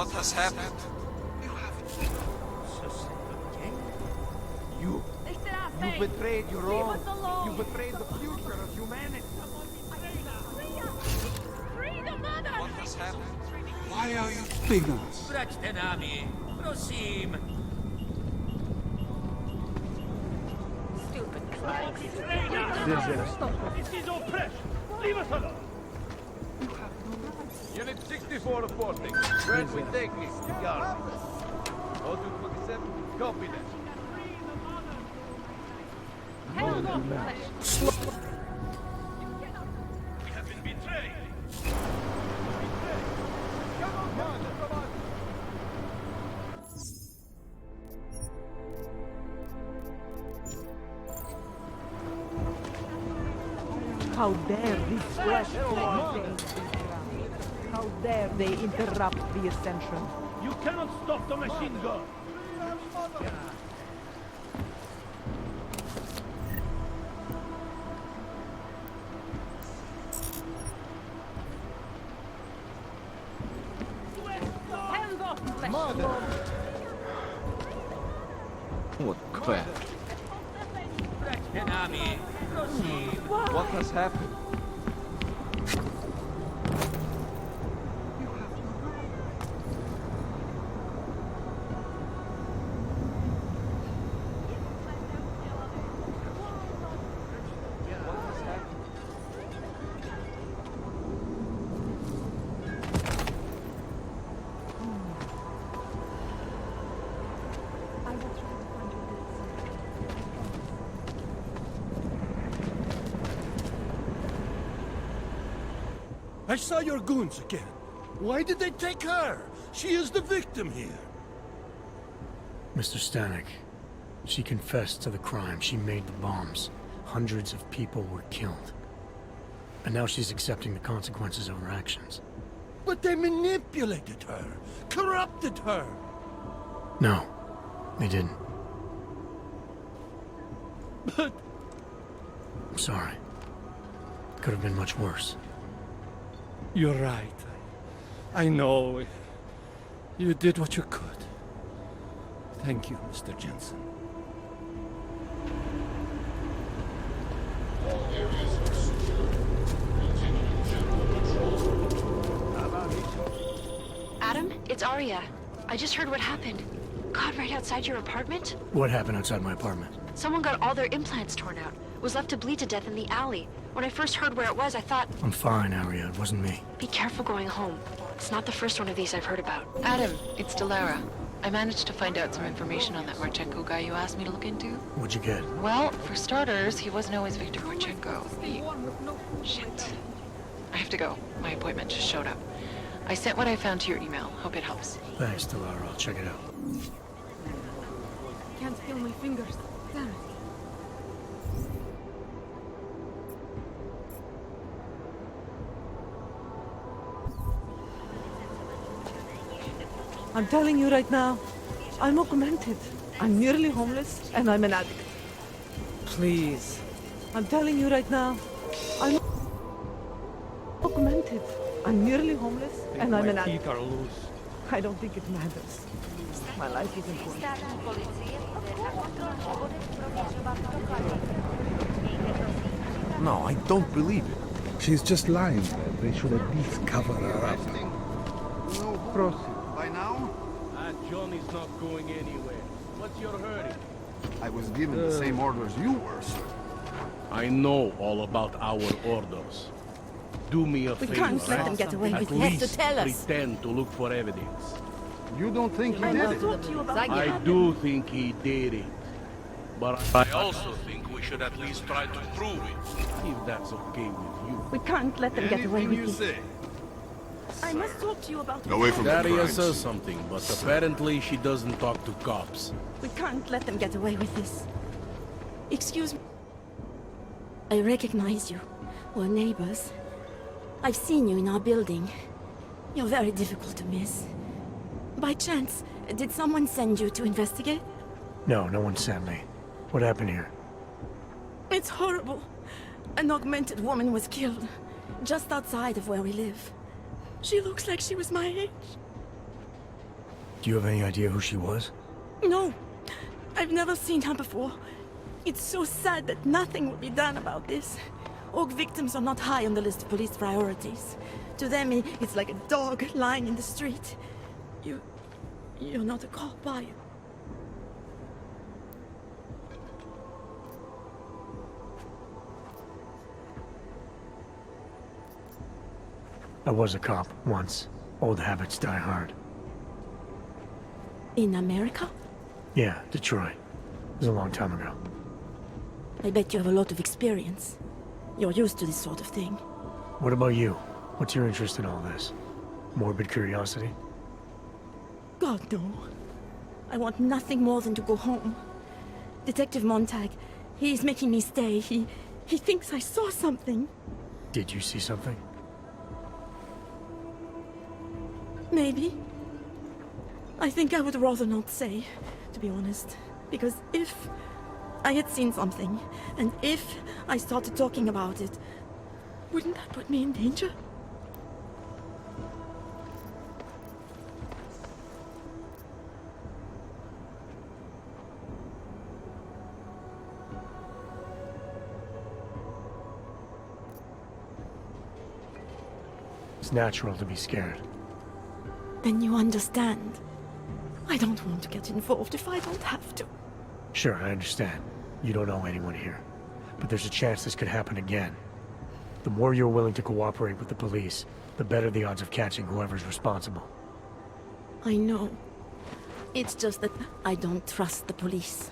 What has happened? You betrayed your own. You betrayed the future of humanity. What has happened? Why are you doing us? This is oppression. Leave us alone. Unit 64 reporting. Where do we take this? Yard. All 227. Copy that. We have been betrayed. How dare these flesh How dare they interrupt the ascension? You cannot stop the machine gun. Hands off, flesh Mother. What crap? What has happened? I saw your goons again. Why did they take her? She is the victim here. Mr. Stanek, she confessed to the crime. She made the bombs. Hundreds of people were killed. And now she's accepting the consequences of her actions. But they manipulated her, corrupted her. No, they didn't. But... I'm sorry. Could have been much worse. You're right. I know. You did what you could. Thank you, Mr. Jensen. Adam, it's Arya. I just heard what happened. God, right outside your apartment? What happened outside my apartment? Someone got all their implants torn out. Was left to bleed to death in the alley. When I first heard where it was, I thought... I'm fine, Arya. It wasn't me. Be careful going home. It's not the first one of these I've heard about. Adam, it's Delara. I managed to find out some information on that Marchenko guy you asked me to look into. What'd you get? Well, for starters, he wasn't always Viktor Marchenko. Shit. I have to go. My appointment just showed up. I sent what I found to your email. Hope it helps. Thanks, Delara. I'll check it out. Can't feel my fingers. Damn it. I'm telling you right now, I'm augmented. I'm nearly homeless, and I'm an addict. Please. I'm telling you right now, I'm augmented. I'm nearly homeless, and I'm an addict. My teeth are loose. I don't think it matters. My life is important. No, I don't believe it. She's just lying. They should at least cover her up. Proceed. By now? Johnny's not going anywhere. What's your hurry? I was given the same orders you were, sir. I know all about our orders. Do me a favor. We can't let them get away with this. At least To tell us. pretend to look for evidence. You don't think he did it? I do think he did it. But I also think we should at least try to prove it, if that's okay with you. We can't let them get away with this. I must talk to you about Away from the Daria crimes. says something, but apparently she doesn't talk to cops. We can't let them get away with this. Excuse me. I recognize you. We're neighbors. I've seen you in our building. You're very difficult to miss. By chance, did someone send you to investigate? No, no one sent me. What happened here? It's horrible. An augmented woman was killed, just outside of where we live. She looks like she was my age. Do you have any idea who she was? No, I've never seen her before. It's so sad that nothing will be done about this. Orc victims are not high on the list of police priorities. To them, it's like a dog lying in the street. You're not a cop, are you? I was a cop once. Old habits die hard. In America? Yeah, Detroit. It was a long time ago. I bet you have a lot of experience. You're used to this sort of thing. What about you? What's your interest in all this? Morbid curiosity? God, no. I want nothing more than to go home. Detective Montag, he's making me stay. He thinks I saw something. Did you see something? Maybe. I think I would rather not say, to be honest. Because if I had seen something, and if I started talking about it, wouldn't that put me in danger? It's natural to be scared. Then you understand. I don't want to get involved if I don't have to. Sure, I understand. You don't know anyone here. But there's a chance this could happen again. The more you're willing to cooperate with the police, the better the odds of catching whoever's responsible. I know. It's just that I don't trust the police.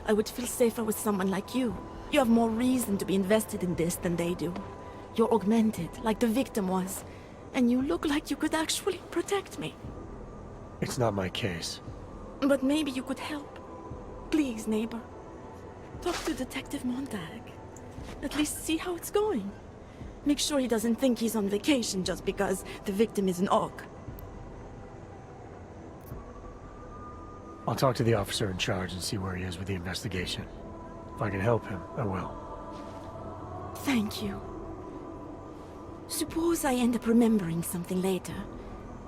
I would feel safer with someone like you. You have more reason to be invested in this than they do. You're augmented, like the victim was. And you look like you could actually protect me. It's not my case. But maybe you could help. Please, neighbor. Talk to Detective Montag. At least see how it's going. Make sure he doesn't think he's on vacation just because the victim is an orc. I'll talk to the officer in charge and see where he is with the investigation. If I can help him, I will. Thank you. Suppose I end up remembering something later.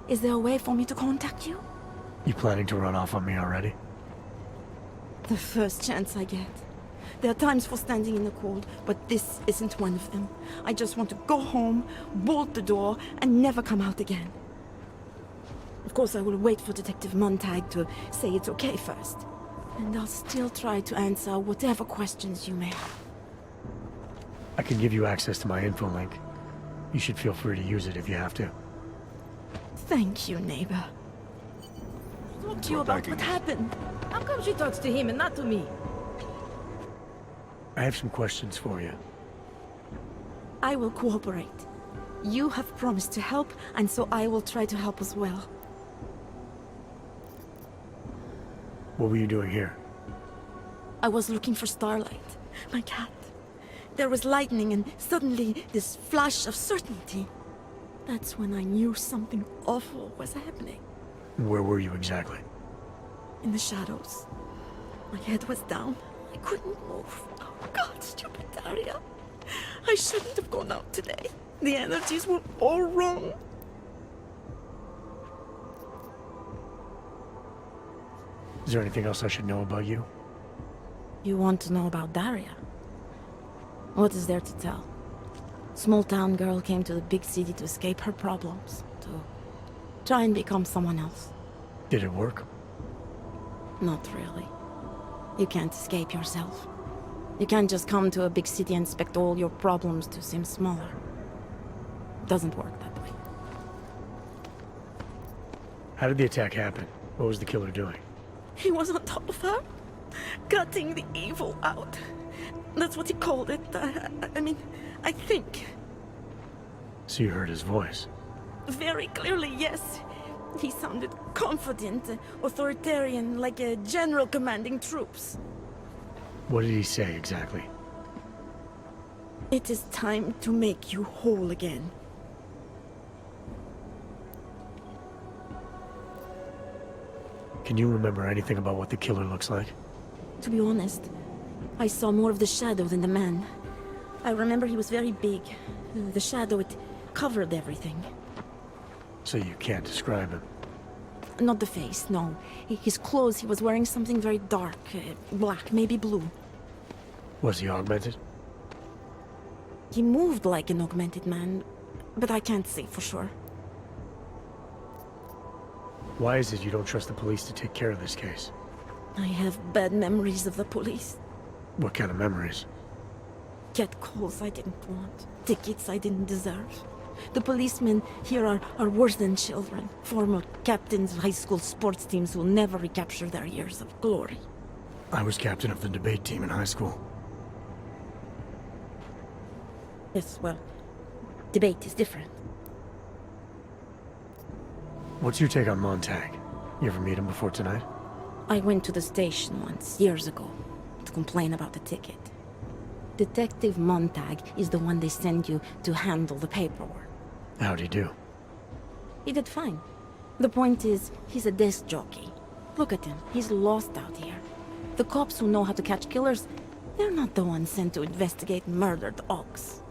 Is there a way for me to contact you? You planning to run off on me already? The first chance I get. There are times for standing in the cold, but this isn't one of them. I just want to go home, bolt the door, and never come out again. Of course, I will wait for Detective Montag to say it's okay first. And I'll still try to answer whatever questions you may have. I can give you access to my info link. You should feel free to use it if you have to. Thank you, neighbor. Talk to you about what happened. How come she talks to him and not to me? I have some questions for you. I will cooperate. You have promised to help, and so I will try to help as well. What were you doing here? I was looking for Starlight, my cat. There was lightning and suddenly this flash of certainty. That's when I knew something awful was happening. Where were you exactly? In the shadows. My head was down. I couldn't move. Oh God, stupid Daria. I shouldn't have gone out today. The energies were all wrong. Is there anything else I should know about you? You want to know about Daria? What is there to tell? Small town girl came to the big city to escape her problems, to try and become someone else. Did it work? Not really. You can't escape yourself. You can't just come to a big city and expect all your problems to seem smaller. It doesn't work that way. How did the attack happen? What was the killer doing? He was on top of her, cutting the evil out. That's what he called it. I mean, I think. So you heard his voice? Very clearly, yes. He sounded confident, authoritarian, like a general commanding troops. What did he say exactly? It is time to make you whole again. Can you remember anything about what the killer looks like? To be honest, I saw more of the shadow than the man. I remember he was very big. The shadow, it covered everything. So you can't describe him? not the face, no. His clothes, he was wearing something very dark, black, maybe blue. Was he augmented? He moved like an augmented man, but I can't say for sure. Why is it you don't trust the police to take care of this case? I have bad memories of the police. What kind of memories? Get calls I didn't want, tickets I didn't deserve. The policemen here are worse than children. Former captains of high school sports teams who never recapture their years of glory. I was captain of the debate team in high school. Yes, well, debate is different. What's your take on Montag? You ever meet him before tonight? I went to the station once, years ago, to complain about the ticket. Detective Montag is the one they send you to handle the paperwork. How'd he do? He did fine. The point is, he's a desk jockey. Look at him, he's lost out here. The cops who know how to catch killers, they're not the ones sent to investigate murdered ox.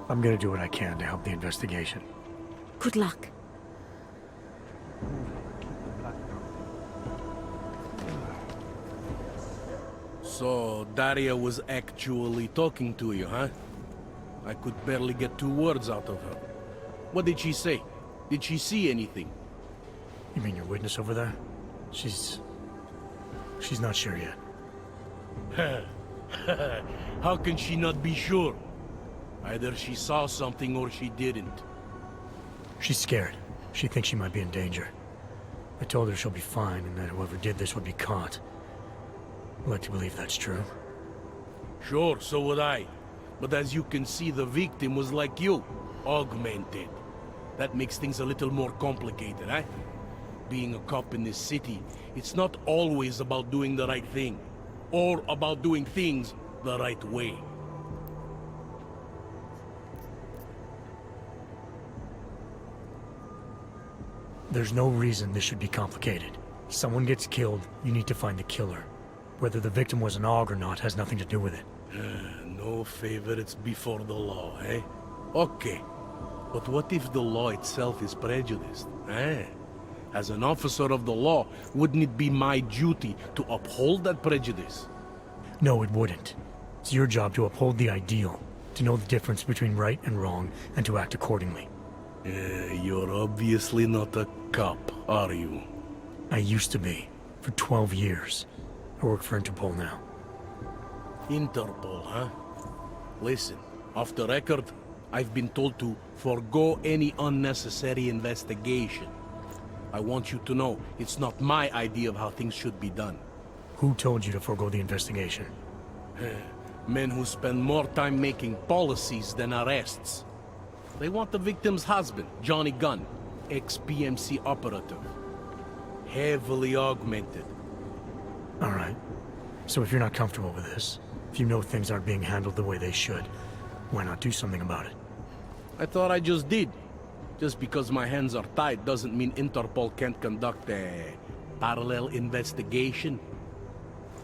I'm gonna do what I can to help the investigation. Good luck. So, Daria was actually talking to you, huh? I could barely get 2 words out of her. What did she say? Did she see anything? You mean your witness over there? She's not sure yet. How can she not be sure? Either she saw something or she didn't. She's scared. She thinks she might be in danger. I told her she'll be fine and that whoever did this would be caught. I'd like to believe that's true. Sure, so would I. But as you can see, the victim was like you, augmented. That makes things a little more complicated, eh? Being a cop in this city, it's not always about doing the right thing, or about doing things the right way. There's no reason this should be complicated. Someone gets killed, you need to find the killer. Whether the victim was an aug or not has nothing to do with it. No favorites before the law, eh? Okay. But what if the law itself is prejudiced, eh? As an officer of the law, wouldn't it be my duty to uphold that prejudice? No, it wouldn't. It's your job to uphold the ideal, to know the difference between right and wrong, and to act accordingly. You're obviously not a cop, are you? I used to be, for 12 years. I work for Interpol now. Interpol, huh? Listen, off the record, I've been told to forego any unnecessary investigation. I want you to know, it's not my idea of how things should be done. Who told you to forego the investigation? Men who spend more time making policies than arrests. They want the victim's husband, Johnny Gunn, ex-PMC operative. Heavily augmented. All right. So if you're not comfortable with this, if you know things aren't being handled the way they should, why not do something about it? I thought I just did. Just because my hands are tied doesn't mean Interpol can't conduct a parallel investigation.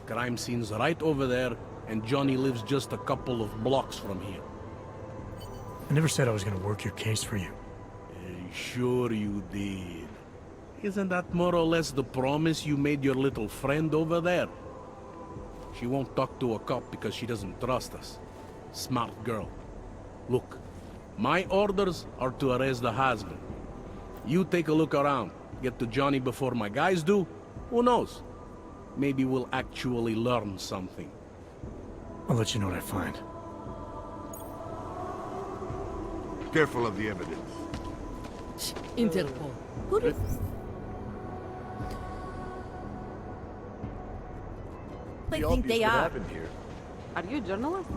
Crime scene's right over there, and Johnny lives just a couple of blocks from here. I never said I was gonna work your case for you. Sure you did. Isn't that more or less the promise you made your little friend over there? She won't talk to a cop because she doesn't trust us. Smart girl. Look, my orders are to arrest the husband. You take a look around. Get to Johnny before my guys do. Who knows? Maybe we'll actually learn something. I'll let you know what I find. Careful of the evidence. Interpol. Who did... They think they are. Here. Are you a journalist?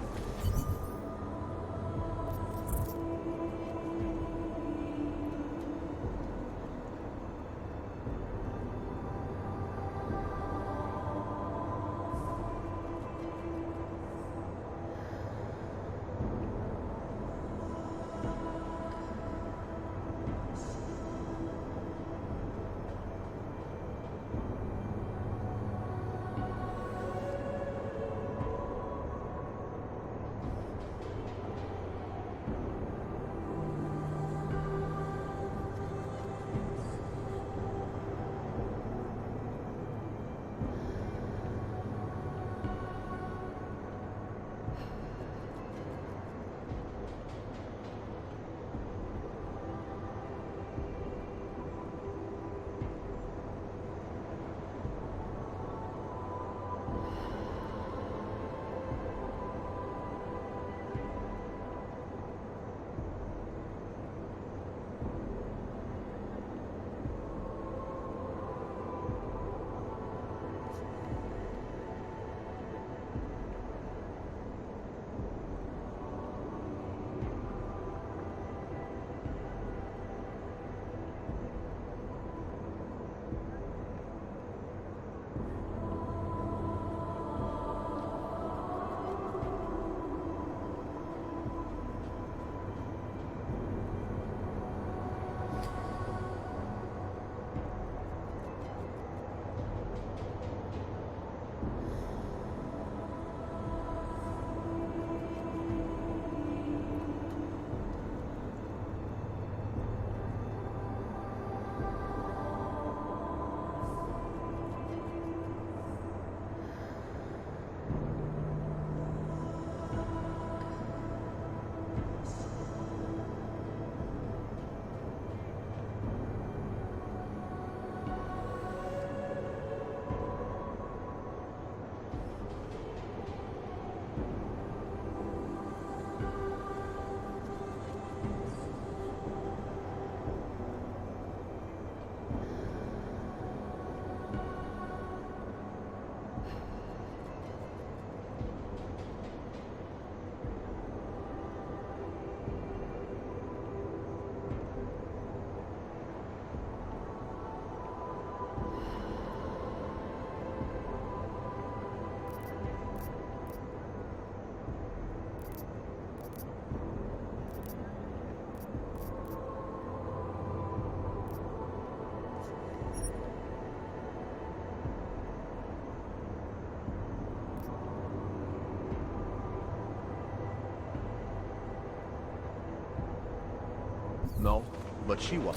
No, but she was.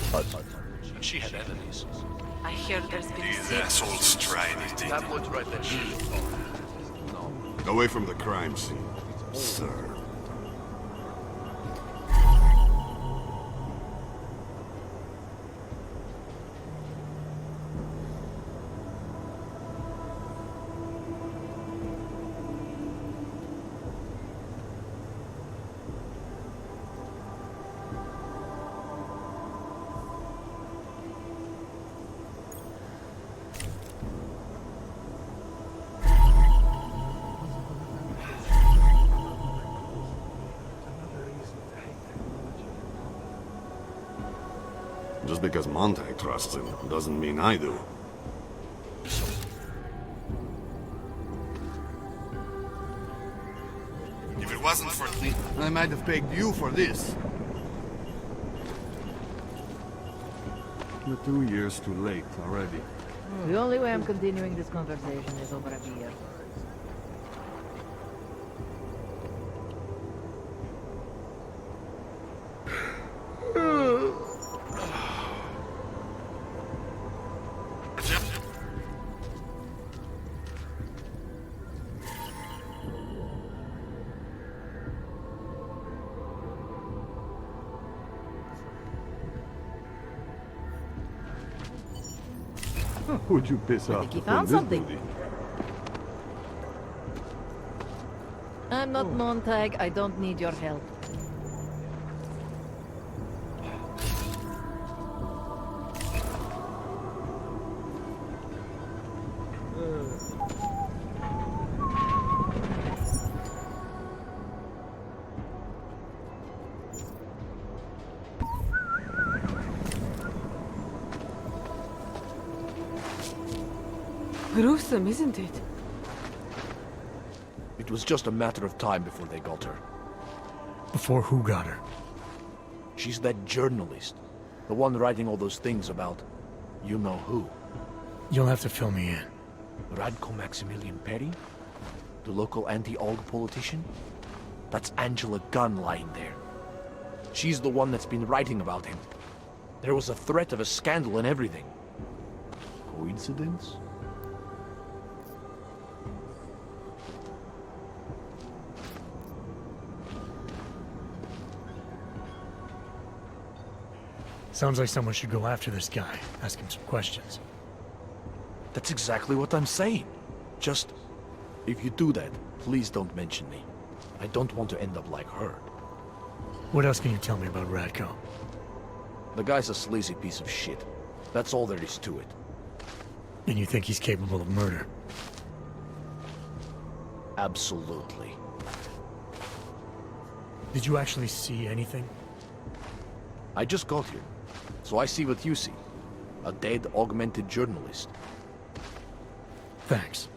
She had enemies. I hear there's been These assholes try anything. That looks right that she is. No. Away from the crime scene, sir. Just because Montag trusts him doesn't mean I do. If it wasn't for me, I might have begged you for this. You're 2 years too late already. The only way I'm continuing this conversation is over a beer. Who'd you piss off? think he to found fill this something. booty? I'm not Montag, I don't need your help. Gruesome, isn't it? It was just a matter of time before they got her. Before who got her? She's that journalist. The one writing all those things about you know who. You'll have to fill me in. Radko Maximilian Perry? The local anti-AUG politician? That's Angela Gunn lying there. She's the one that's been writing about him. There was a threat of a scandal and everything. Coincidence? Sounds like someone should go after this guy, ask him some questions. That's exactly what I'm saying. Just, if you do that, please don't mention me. I don't want to end up like her. What else can you tell me about Radko? The guy's a sleazy piece of shit. That's all there is to it. And you think he's capable of murder? Absolutely. Did you actually see anything? I just got here, so I see what you see. A dead, augmented journalist. Thanks.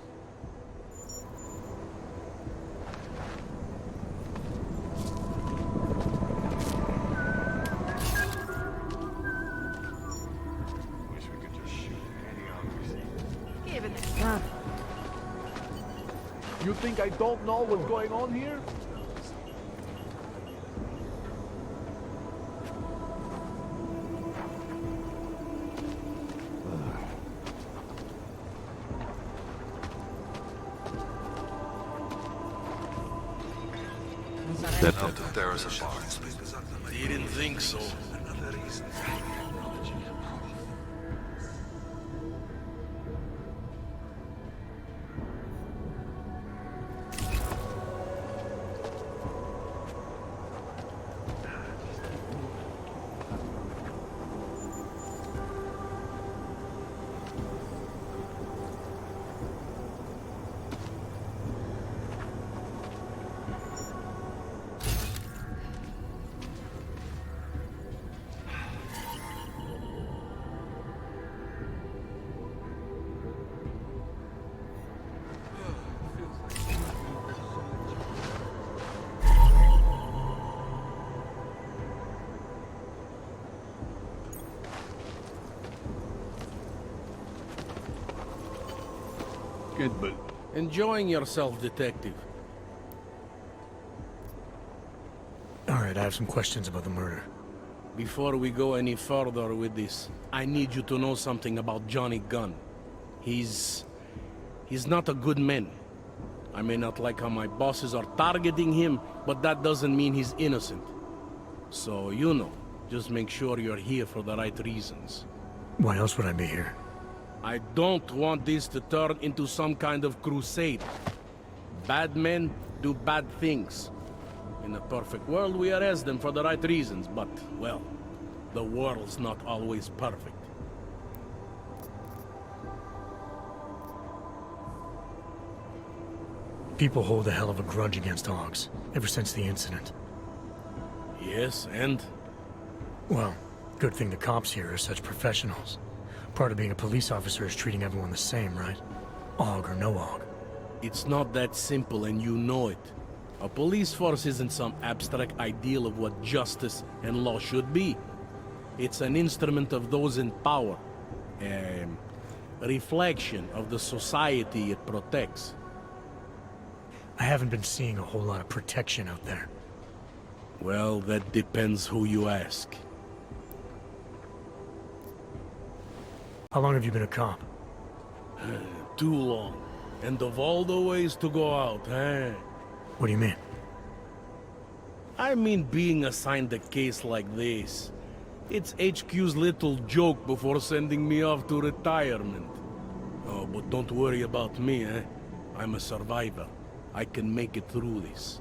You think I don't know what's going on here? That there is a bar. Didn't think so. Good, but Enjoying yourself, detective. Alright, I have some questions about the murder. Before we go any further with this, I need you to know something about Johnny Gunn. He's not a good man. I may not like how my bosses are targeting him, but that doesn't mean he's innocent. So, you know, just make sure you're here for the right reasons. Why else would I be here? I don't want this to turn into some kind of crusade. Bad men do bad things. In a perfect world, we arrest them for the right reasons, but, well, the world's not always perfect. People hold a hell of a grudge against Augs, ever since the incident. Yes, and? Well, good thing the cops here are such professionals. Part of being a police officer is treating everyone the same, right? Aug or no Aug. It's not that simple, and you know it. A police force isn't some abstract ideal of what justice and law should be. It's an instrument of those in power. A reflection of the society it protects. I haven't been seeing a whole lot of protection out there. Well, that depends who you ask. How long have you been a cop? Too long. And of all the ways to go out, eh? What do you mean? I mean being assigned a case like this. It's HQ's little joke before sending me off to retirement. Oh, but don't worry about me, eh? I'm a survivor. I can make it through this.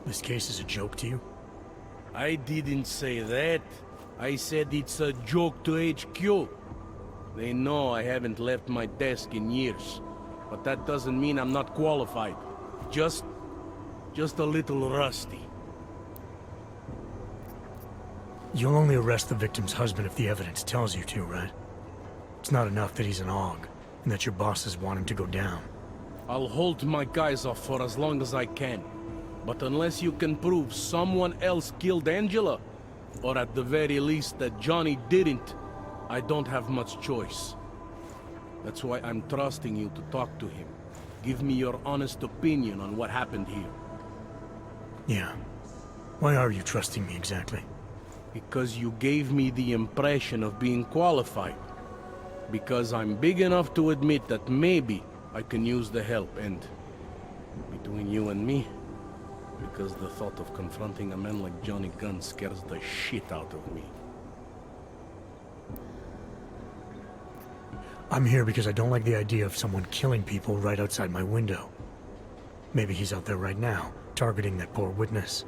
This case is a joke to you? I didn't say that. I said it's a joke to HQ. They know I haven't left my desk in years. But that doesn't mean I'm not qualified. Just a little rusty. You'll only arrest the victim's husband if the evidence tells you to, right? It's not enough that he's an Aug, and that your bosses want him to go down. I'll hold my guys off for as long as I can. But unless you can prove someone else killed Angela, or at the very least that Johnny didn't, I don't have much choice. That's why I'm trusting you to talk to him. Give me your honest opinion on what happened here. Yeah. Why are you trusting me exactly? Because you gave me the impression of being qualified. Because I'm big enough to admit that maybe I can use the help, and between you and me, because the thought of confronting a man like Johnny Gunn scares the shit out of me. I'm here because I don't like the idea of someone killing people right outside my window. Maybe he's out there right now, targeting that poor witness.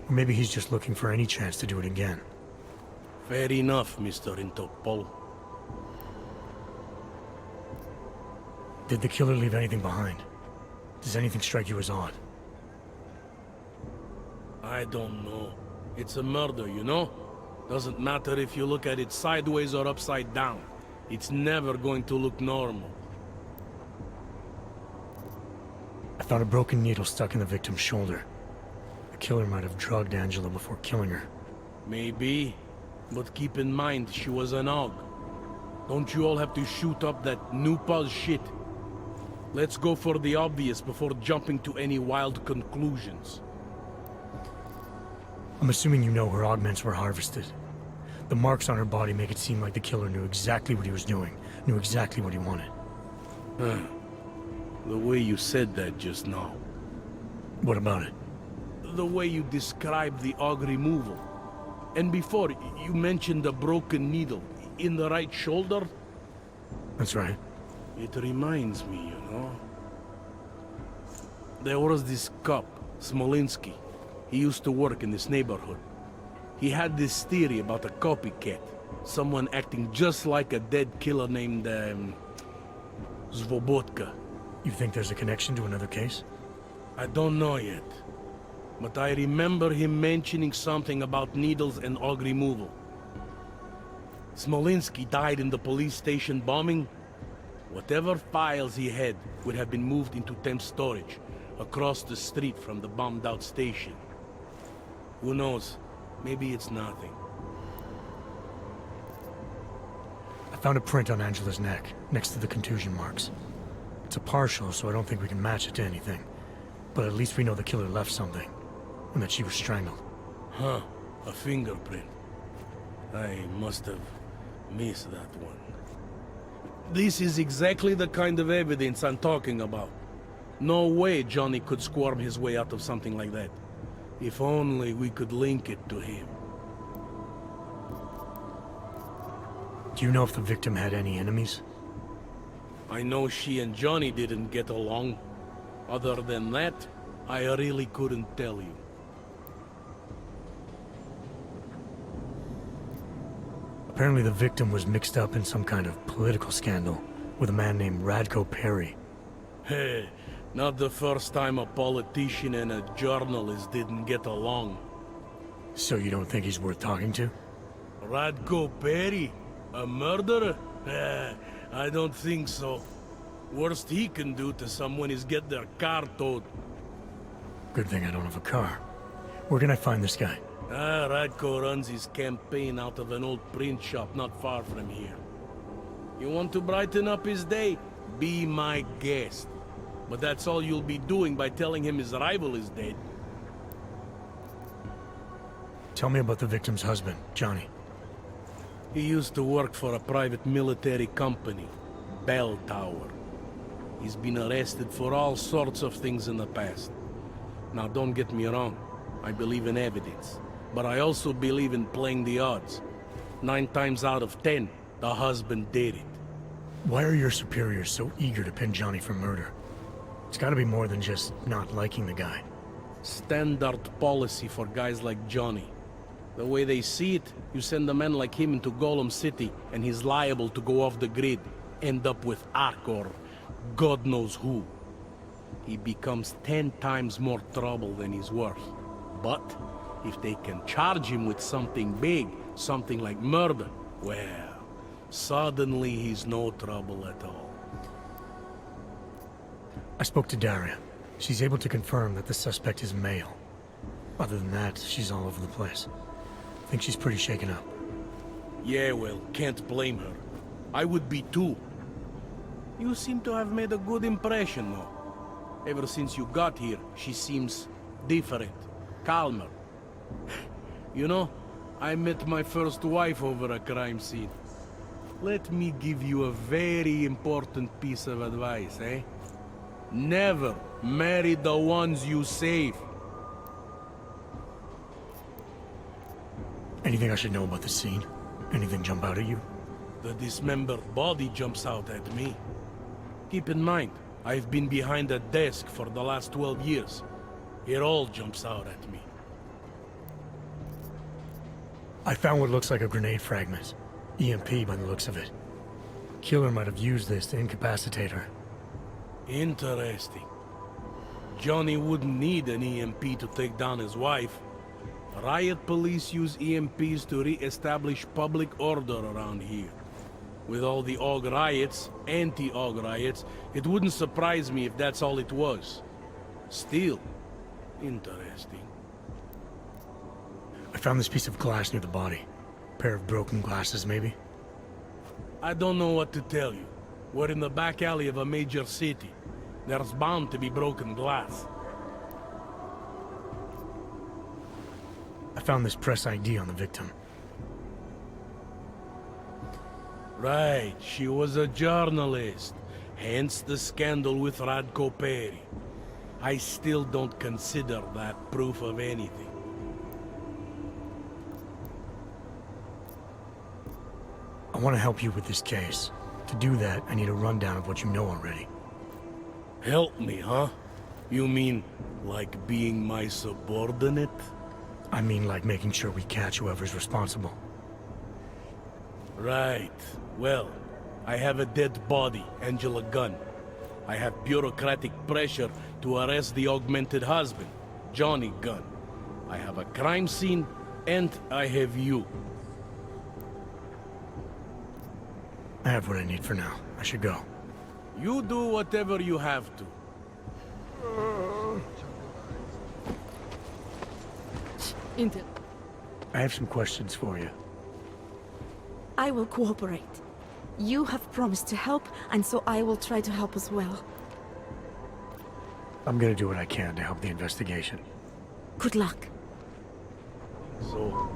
Or maybe he's just looking for any chance to do it again. Fair enough, Mr. Interpol. Did the killer leave anything behind? Does anything strike you as odd? I don't know. It's a murder, you know? Doesn't matter if you look at it sideways or upside down. It's never going to look normal. I found a broken needle stuck in the victim's shoulder. The killer might have drugged Angela before killing her. Maybe, but keep in mind she was an Aug. Don't you all have to shoot up that new pulse shit? Let's go for the obvious before jumping to any wild conclusions. I'm assuming you know her augments were harvested. The marks on her body make it seem like the killer knew exactly what he was doing, knew exactly what he wanted. The way you said that just now. What about it? The way you described the Aug removal. And before, you mentioned a broken needle in the right shoulder? That's right. It reminds me, you know. There was this cop, Smolinski. He used to work in this neighborhood. He had this theory about a copycat. Someone acting just like a dead killer named, Svobodka. You think there's a connection to another case? I don't know yet. But I remember him mentioning something about needles and Aug removal. Smolinski died in the police station bombing. Whatever files he had would have been moved into temp storage, across the street from the bombed-out station. Who knows? Maybe it's nothing. I found a print on Angela's neck, next to the contusion marks. It's a partial, so I don't think we can match it to anything. But at least we know the killer left something, and that she was strangled. Huh. A fingerprint. I must have missed that one. This is exactly the kind of evidence I'm talking about. No way Johnny could squirm his way out of something like that. If only we could link it to him. Do you know if the victim had any enemies? I know she and Johnny didn't get along. Other than that, I really couldn't tell you. Apparently the victim was mixed up in some kind of political scandal with a man named Radko Perry. Hey, not the first time a politician and a journalist didn't get along. So you don't think he's worth talking to? Radko Perry? A murderer? I don't think so. Worst he can do to someone is get their car towed. Good thing I don't have a car. Where can I find this guy? Radko runs his campaign out of an old print shop not far from here. You want to brighten up his day? Be my guest. But that's all you'll be doing by telling him his rival is dead. Tell me about the victim's husband, Johnny. He used to work for a private military company, Bell Tower. He's been arrested for all sorts of things in the past. Now don't get me wrong, I believe in evidence. But I also believe in playing the odds. 9 times out of 10, the husband did it. Why are your superiors so eager to pin Johnny for murder? It's gotta be more than just not liking the guy. Standard policy for guys like Johnny. The way they see it, you send a man like him into Golem City, and he's liable to go off the grid, end up with Ark or God knows who. He becomes 10 times more trouble than he's worth. But if they can charge him with something big, something like murder, well, suddenly he's no trouble at all. I spoke to Daria. She's able to confirm that the suspect is male. Other than that, she's all over the place. I think she's pretty shaken up. Yeah, well, can't blame her. I would be too. You seem to have made a good impression, though. Ever since you got here, she seems different, calmer. You know, I met my first wife over a crime scene. Let me give you a very important piece of advice, eh? Never marry the ones you save. Anything I should know about the scene? Anything jump out at you? The dismembered body jumps out at me. Keep in mind, I've been behind a desk for the last 12 years. It all jumps out at me. I found what looks like a grenade fragment. EMP by the looks of it. Killer might have used this to incapacitate her. Interesting. Johnny wouldn't need an EMP to take down his wife. Riot police use EMPs to re-establish public order around here. With all the AUG riots, anti-AUG riots, it wouldn't surprise me if that's all it was. Still, interesting. I found this piece of glass near the body. Pair of broken glasses, maybe? I don't know what to tell you. We're in the back alley of a major city. There's bound to be broken glass. I found this press ID on the victim. Right, she was a journalist. Hence the scandal with Radko Perry. I still don't consider that proof of anything. I want to help you with this case. To do that, I need a rundown of what you know already. Help me, huh? You mean, like being my subordinate? I mean like making sure we catch whoever's responsible. Right. Well, I have a dead body, Angela Gunn. I have bureaucratic pressure to arrest the augmented husband, Johnny Gunn. I have a crime scene, and I have you. I have what I need for now. I should go. You do whatever you have to. Intel. I have some questions for you. I will cooperate. You have promised to help, and so I will try to help as well. I'm gonna do what I can to help the investigation. Good luck. So,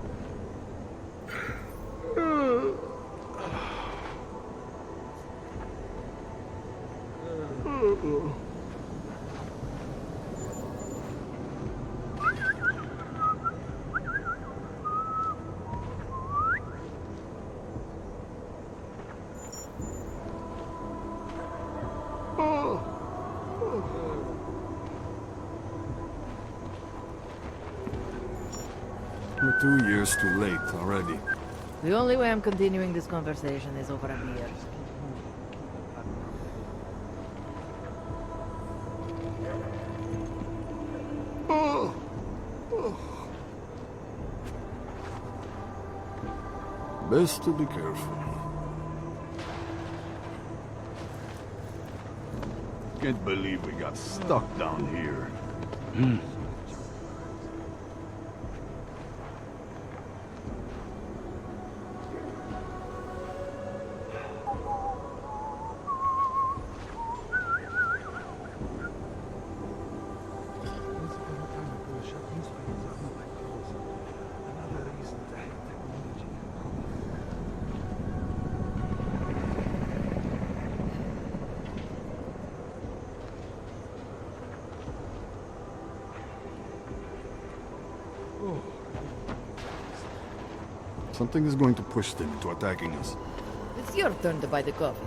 We're 2 years too late already. The only way I'm continuing this conversation is over a beer. Oh. Oh. Best to be careful. Can't believe we got stuck down here. Something is going to push them into attacking us. It's your turn to buy the coffee.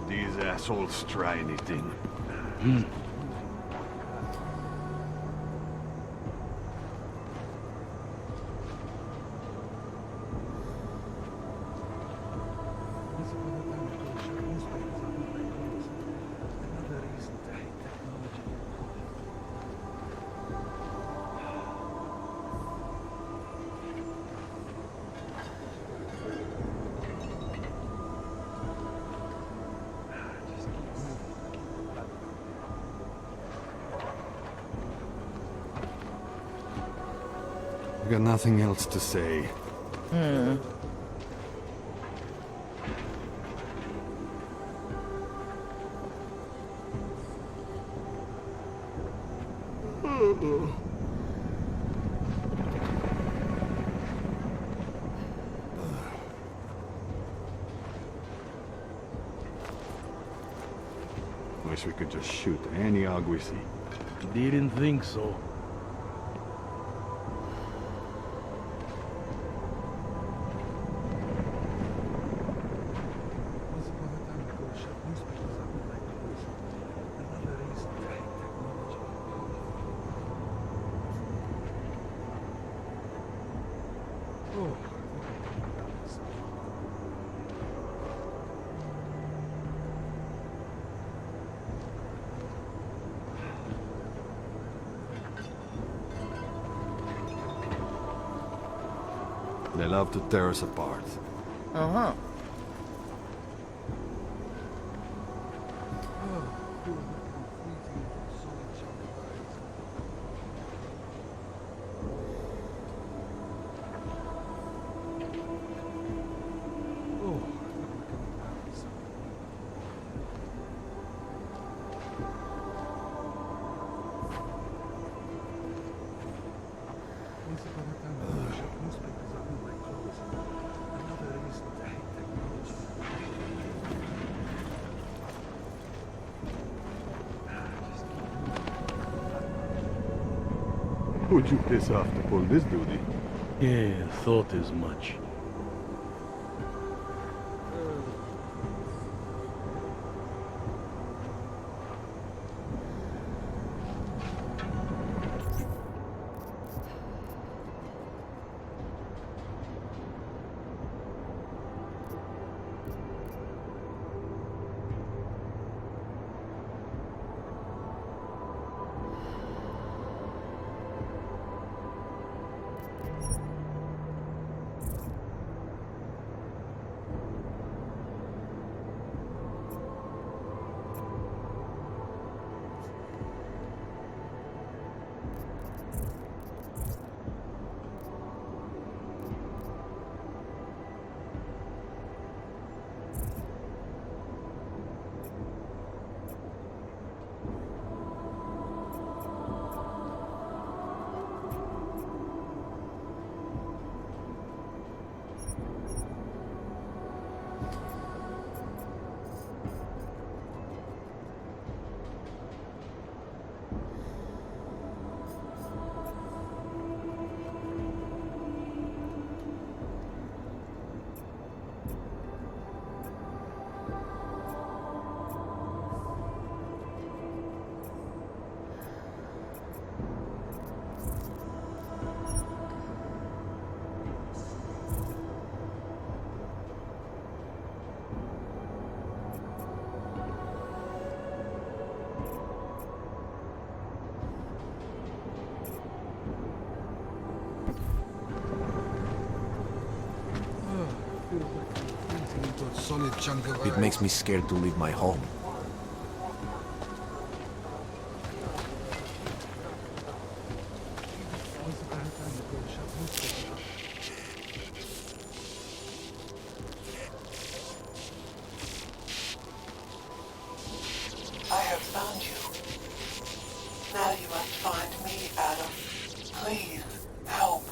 These assholes try anything. I got nothing else to say. Wish we could just shoot any hog we see. Didn't think so. They love to tear us apart. Uh-huh. Who'd you piss off to pull this duty? Yeah, thought as much. solid chunk of It iron. makes me scared to leave my home. I have found you. Now you must find me, Adam. Please, help.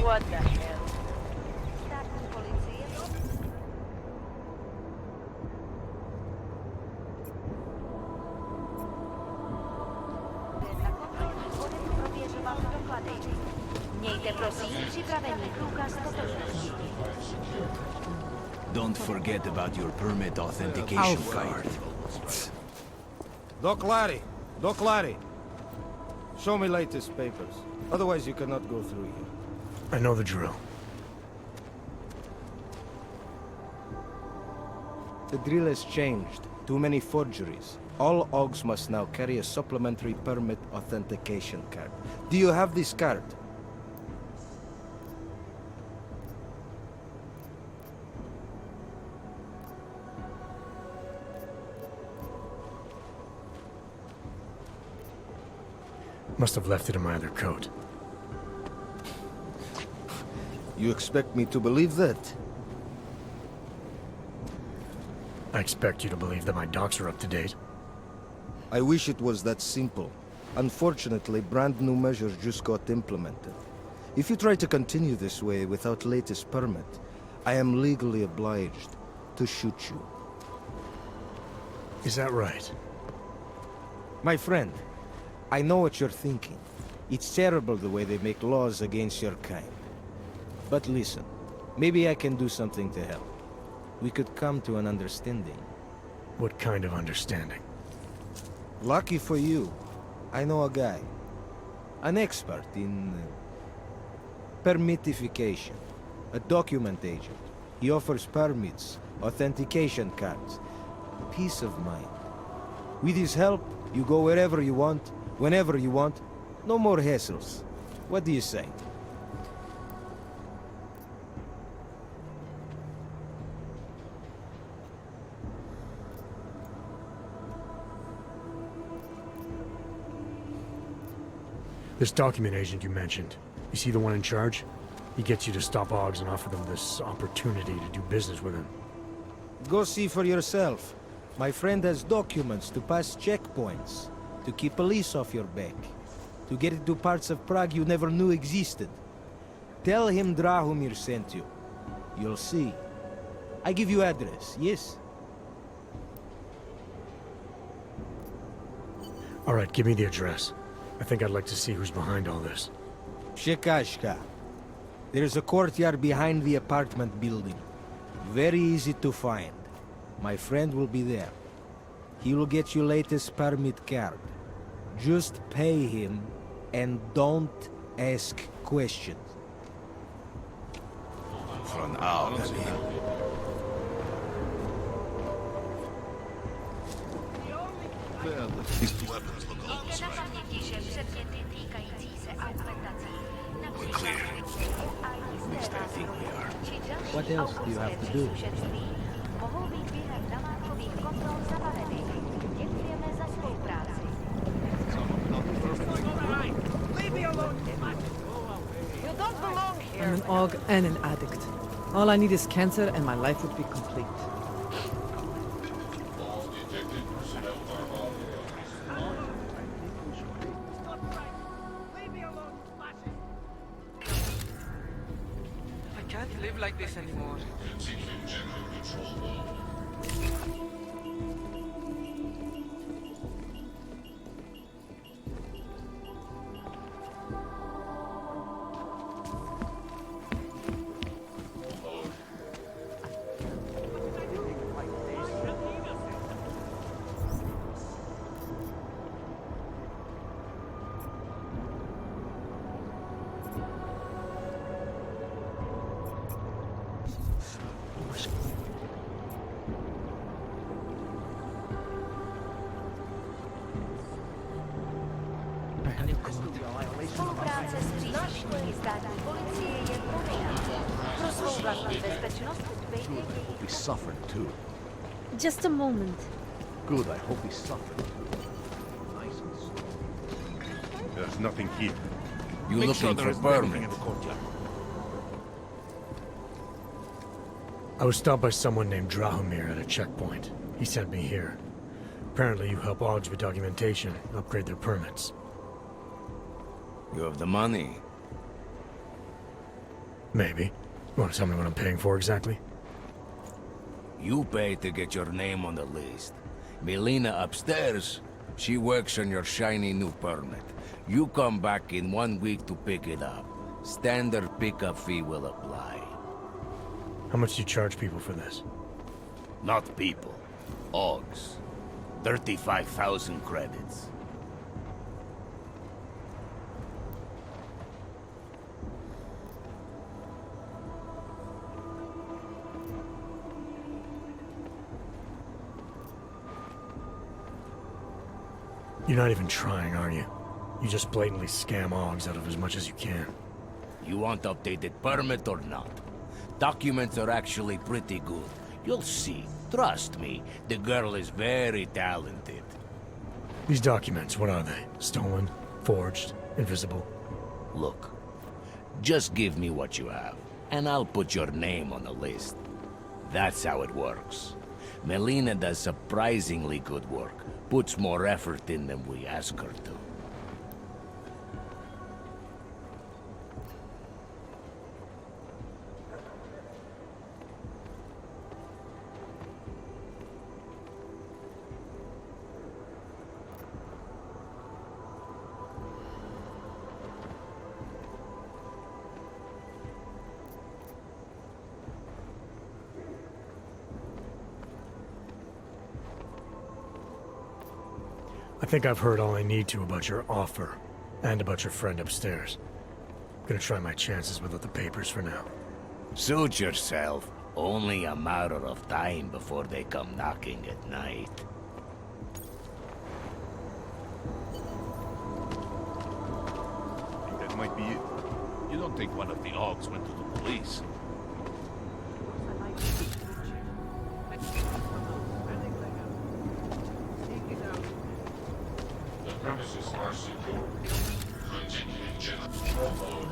What the hell? Mějte prosím připravený průkaz totožnosti. Don't forget about your permit authentication card. Doc Larry. Show me latest papers. Otherwise you cannot go through here. I know the drill. The drill has changed. Too many forgeries. All OGs must now carry a supplementary permit authentication card. Do you have this card? Must have left it in my other coat. You expect me to believe that? I expect you to believe that my docs are up to date. I wish it was that simple. Unfortunately, brand new measures just got implemented. If you try to continue this way without latest permit, I am legally obliged to shoot you. Is that right? My friend, I know what you're thinking. It's terrible the way they make laws against your kind. But listen, maybe I can do something to help. We could come to an understanding. What kind of understanding? Lucky for you, I know a guy. An expert in permitification. A document agent. He offers permits, authentication cards. Peace of mind. With his help, you go wherever you want, whenever you want. No more hassles. What do you say? This document agent you mentioned, is he the one in charge? He gets you to stop OGs and offer them this opportunity to do business with him. Go see for yourself. My friend has documents to pass checkpoints, to keep police off your back, to get into parts of Prague you never knew existed. Tell him Drahomir sent you. You'll see. I give you address, yes? All right, give me the address. I think I'd like to see who's behind all this. Shekashka. There's a courtyard behind the apartment building. Very easy to find. My friend will be there. He will get you latest permit card. Just pay him and don't ask questions. For an hour, These weapons look almost right. we're clear. At least I think we are. What else do you have to do? You don't belong here. I'm an AUG and an addict. All I need is cancer and my life would be complete. I can't live like this anymore. Zdání policie je prodejná. Pro svou vlastní bezpečnost dbejte Good, I hope he suffered too. Just a moment. Good, I hope he suffered too. Nice and slow. There's nothing here. You Make looking sure there for isn't anything permit? in the courtyard. I was stopped by someone named Drahomir at a checkpoint. He sent me here. Apparently you help Augs with documentation, upgrade their permits. You have the money. Maybe. You want to tell me what I'm paying for exactly? You pay to get your name on the list. Melina upstairs, she works on your shiny new permit. You come back in 1 week to pick it up. Standard pickup fee will apply. How much do you charge people for this? Not people. Augs. 35,000 credits. You're not even trying, are you? You just blatantly scam Augs out of as much as you can. You want updated permit or not? Documents are actually pretty good. You'll see. Trust me, the girl is very talented. These documents, what are they? Stolen? Forged? Invisible? Look, just give me what you have, and I'll put your name on the list. That's how it works. Melina does surprisingly good work. Puts more effort in than we ask her to. I think I've heard all I need to about your offer, and about your friend upstairs. Gonna try my chances without the papers for now. Suit yourself. Only a matter of time before they come knocking at night. I think that might be it. You don't think one of the Augs went to the police? The premises are secure. Continue general mode.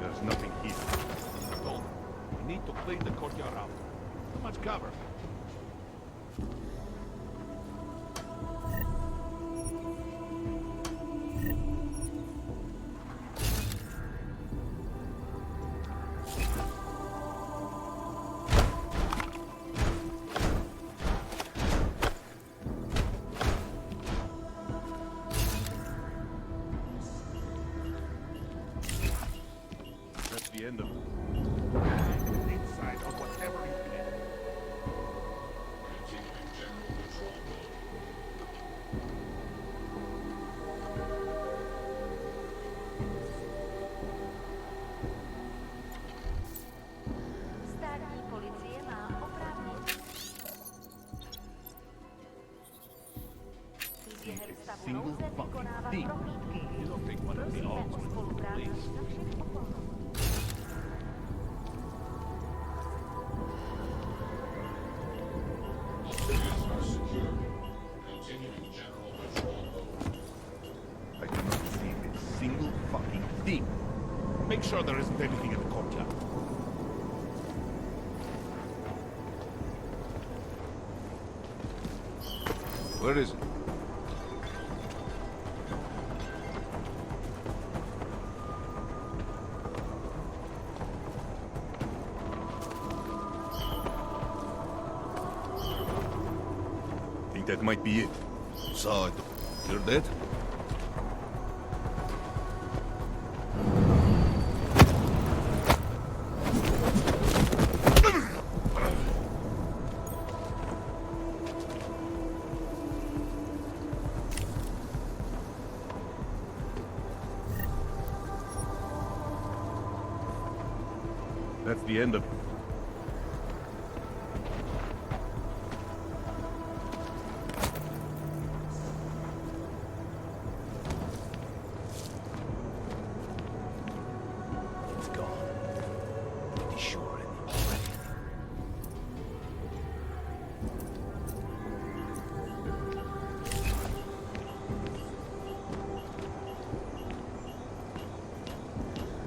There's nothing here. I told them. We need to clean the courtyard out. Too much cover. That's the end of it. Inside of whatever you can. Continuing general control mode. deep. Make sure there isn't anything in the courtyard. Where is it? Think that might be it. Saw it. You're dead? That's the end of it. It's gone. Pretty sure it already.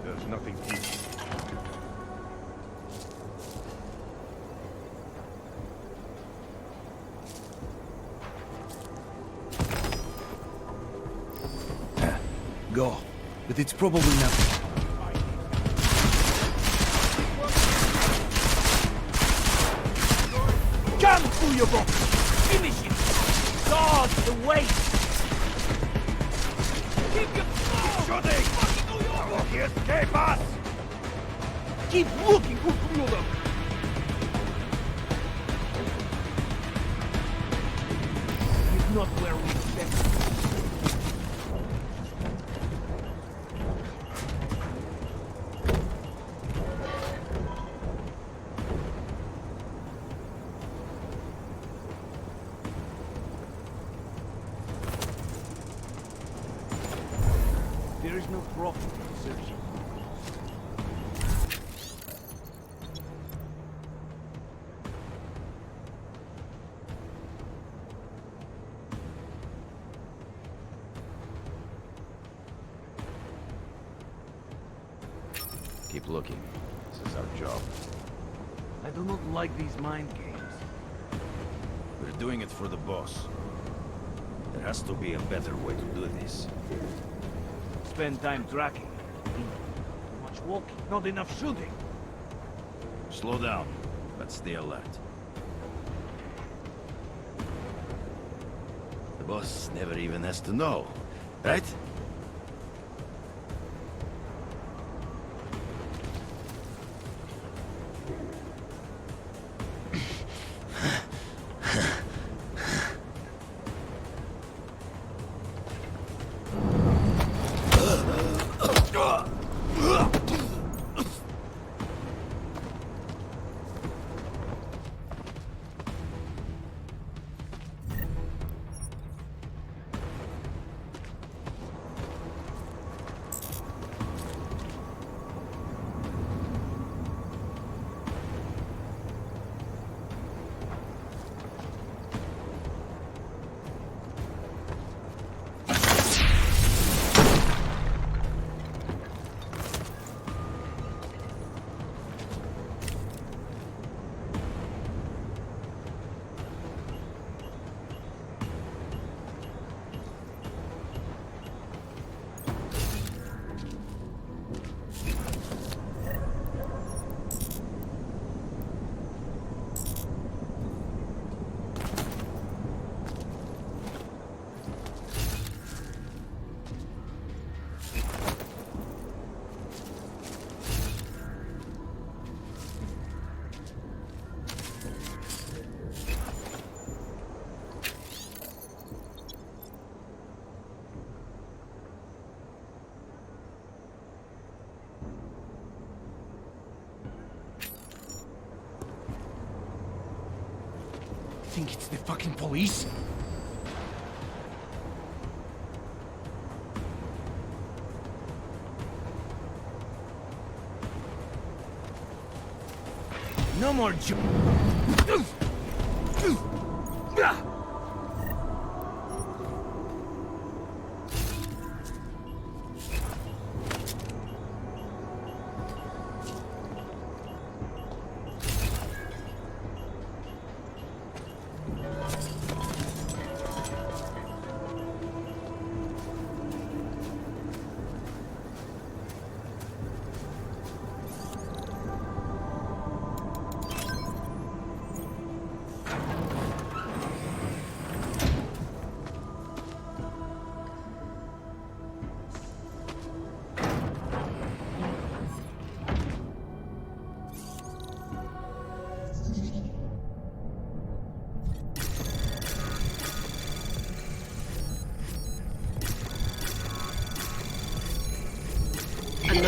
There's nothing here. Go. But it's probably nothing. Come, Fuyobo! Finish it! God, the weight! Keep your shooting! Here, escape us! Keep looking, Fuyobo! He's not where we expect. There is no profit in searching. Keep looking. This is our job. I do not like these mind games. We're doing it for the boss. There has to be a better way to do this. Spend time tracking. Too much walking, not enough shooting. Slow down, but stay alert. The boss never even has to know, right? Think it's the fucking police? No more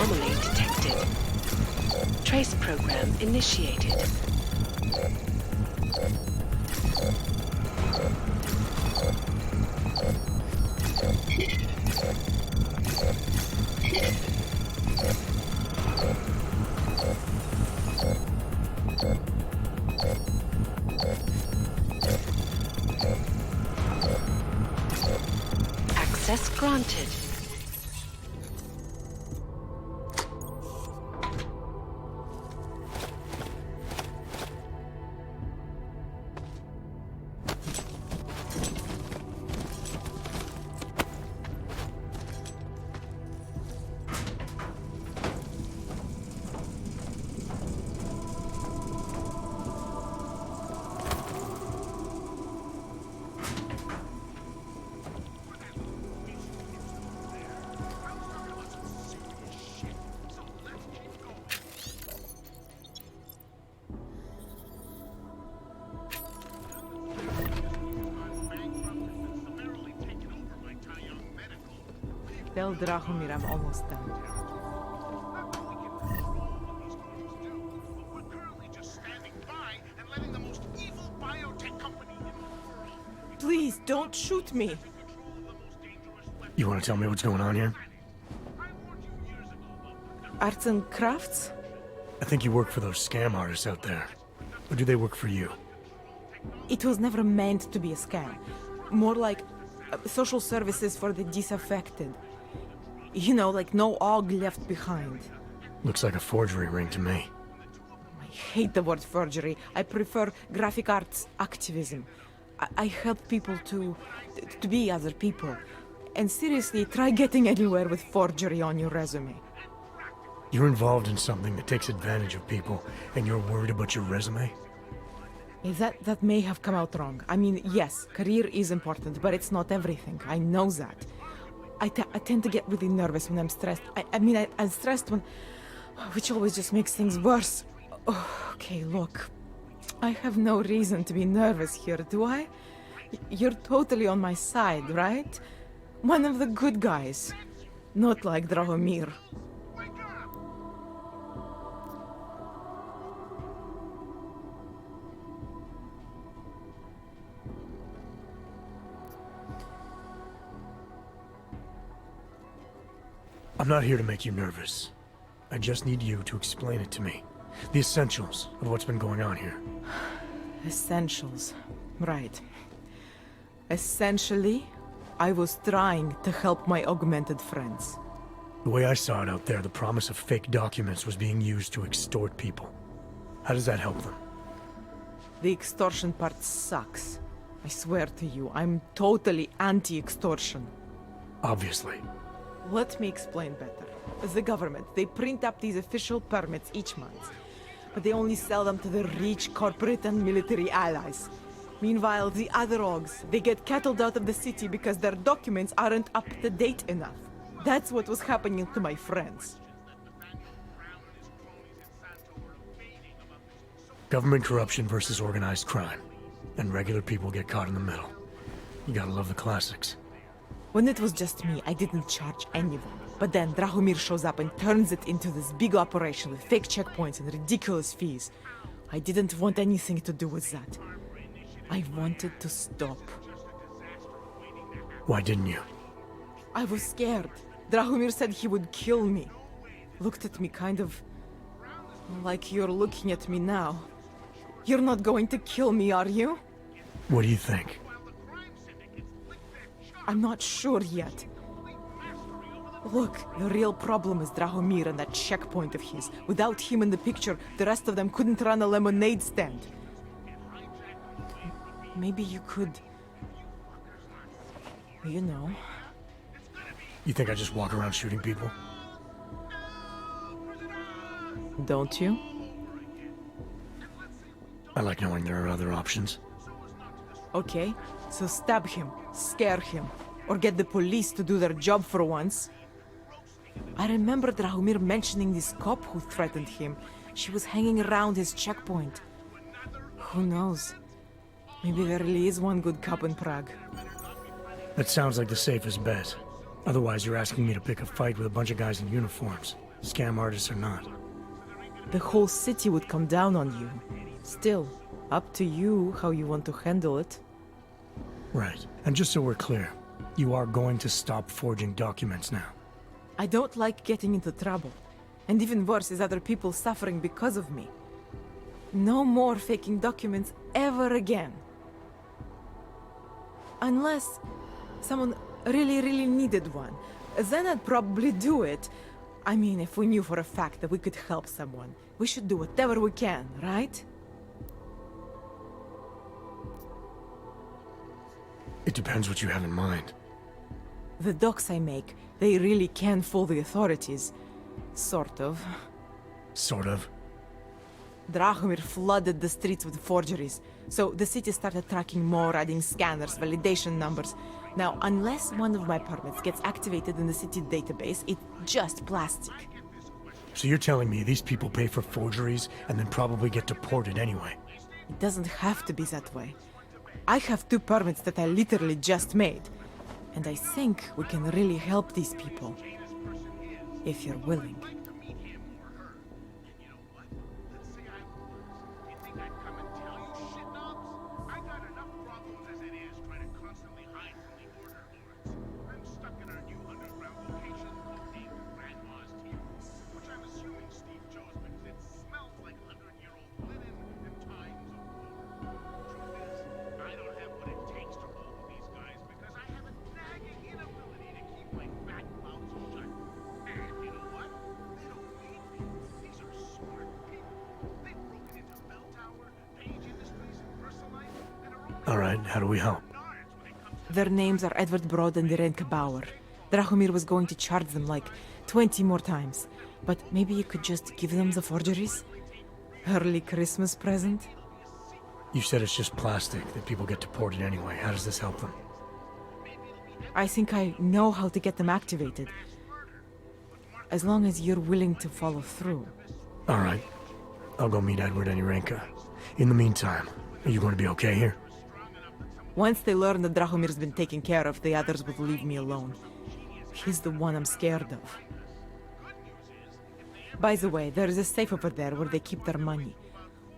Anomaly detected. Trace program initiated. Access granted. Tell Drahomir I'm almost done. Please, don't shoot me. You want to tell me what's going on here? Arts and crafts? I think you work for those scam artists out there. Or do they work for you? It was never meant to be a scam. More like social services for the disaffected. You know, like no Og left behind. Looks like a forgery ring to me. I hate the word forgery. I prefer graphic arts activism. I help people to be other people. And seriously, try getting anywhere with forgery on your resume. You're involved in something that takes advantage of people, and you're worried about your resume? That may have come out wrong. I mean, yes, career is important, but it's not everything. I know that. I tend to get really nervous when I'm stressed. I'm stressed when... which always just makes things worse. Oh, okay, look. I have no reason to be nervous here, do I? You're totally on my side, right? One of the good guys. Not like Drahomir. I'm not here to make you nervous. I just need you to explain it to me. The essentials of what's been going on here. Essentials. Right. Essentially, I was trying to help my augmented friends. The way I saw it out there, the promise of fake documents was being used to extort people. How does that help them? The extortion part sucks. I swear to you, I'm totally anti-extortion. Obviously. Let me explain better. The government, they print up these official permits each month, but they only sell them to the rich corporate and military allies. Meanwhile, the other Ogs, they get cattled out of the city because their documents aren't up to date enough. That's what was happening to my friends. Government corruption versus organized crime. And regular people get caught in the middle. You gotta love the classics. When it was just me, I didn't charge anyone. But then Drahomir shows up and turns it into this big operation with fake checkpoints and ridiculous fees. I didn't want anything to do with that. I wanted to stop. Why didn't you? I was scared. Drahomir said he would kill me. Looked at me kind of... like you're looking at me now. You're not going to kill me, are you? What do you think? I'm not sure yet. Look, the real problem is Drahomir and that checkpoint of his. Without him in the picture, the rest of them couldn't run a lemonade stand. Maybe you could... you know... You think I just walk around shooting people? Don't you? I like knowing there are other options. Okay, so stab him, scare him, or get the police to do their job for once. I remember Drahomir mentioning this cop who threatened him. She was hanging around his checkpoint. Who knows? Maybe there really is one good cop in Prague. That sounds like the safest bet. Otherwise, you're asking me to pick a fight with a bunch of guys in uniforms. scam artists or not. The whole city would come down on you. Still, up to you how you want to handle it. Right. And just so we're clear, you are going to stop forging documents now. I don't like getting into trouble. And even worse is other people suffering because of me. No more faking documents ever again. Unless someone really needed one. Then I'd probably do it. I mean, if we knew for a fact that we could help someone, we should do whatever we can, right? It depends what you have in mind. The docs I make, they really can fool the authorities. Sort of. Sort of. Drahomir flooded the streets with forgeries, so the city started tracking more, adding scanners, validation numbers. Now, unless one of my permits gets activated in the city database, it's just plastic. So you're telling me these people pay for forgeries and then probably get deported anyway? It doesn't have to be that way. I have 2 permits that I literally just made. And I think we can really help these people. If you're willing. Alright, how do we help? Their names are Edward Broad and Irenka Bauer. Drahomir was going to charge them like 20 more times. But maybe you could just give them the forgeries? Early Christmas present? You said it's just plastic, that people get deported anyway. How does this help them? I think I know how to get them activated. As long as you're willing to follow through. Alright. I'll go meet Edward and Irenka. In the meantime, are you going to be okay here? Once they learn that Drahomir's been taken care of, the others will leave me alone. He's the one I'm scared of. By the way, there is a safe over there where they keep their money.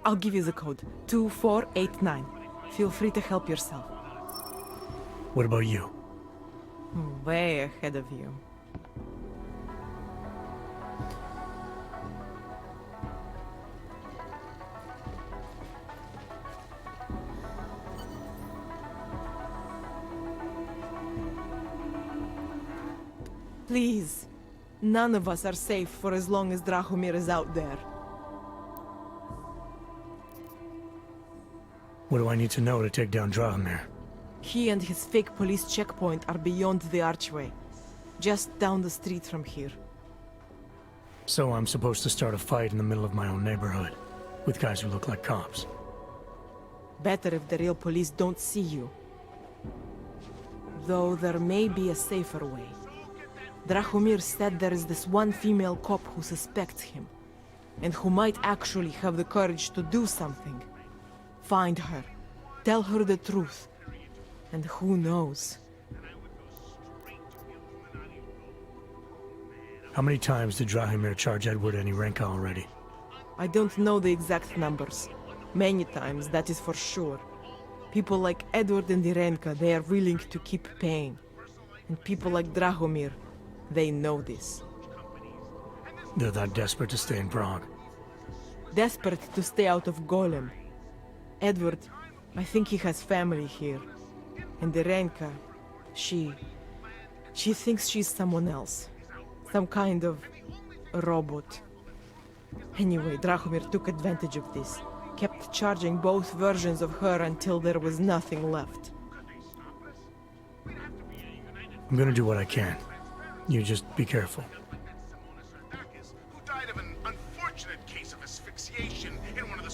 I'll give you the code, 2489. Feel free to help yourself. What about you? Way ahead of you. Please, none of us are safe for as long as Drahomir is out there. What do I need to know to take down Drahomir? He and his fake police checkpoint are beyond the archway. Just down the street from here. So I'm supposed to start a fight in the middle of my own neighborhood, with guys who look like cops. Better if the real police don't see you. Though there may be a safer way. Drahomir said there is this one female cop who suspects him, and who might actually have the courage to do something. Find her, tell her the truth, and who knows? How many times did Drahomir charge Edward and Irenka already? I don't know the exact numbers. Many times, that is for sure. People like Edward and Irenka, they are willing to keep paying. And people like Drahomir, they know this. They're that desperate to stay in Prague. Desperate to stay out of Golem. Edward, I think he has family here. And Irenka, she thinks she's someone else. Some kind of robot. Anyway, Drahomir took advantage of this. Kept charging both versions of her until there was nothing left. I'm gonna do what I can. You just be careful. Who died of an unfortunate case of asphyxiation in one of the...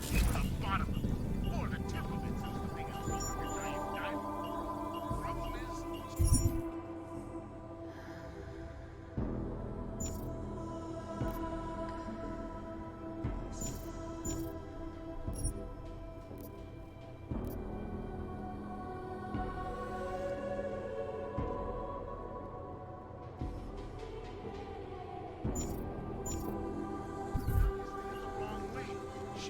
The bottom of it, or the tip of it, so something else. The problem is...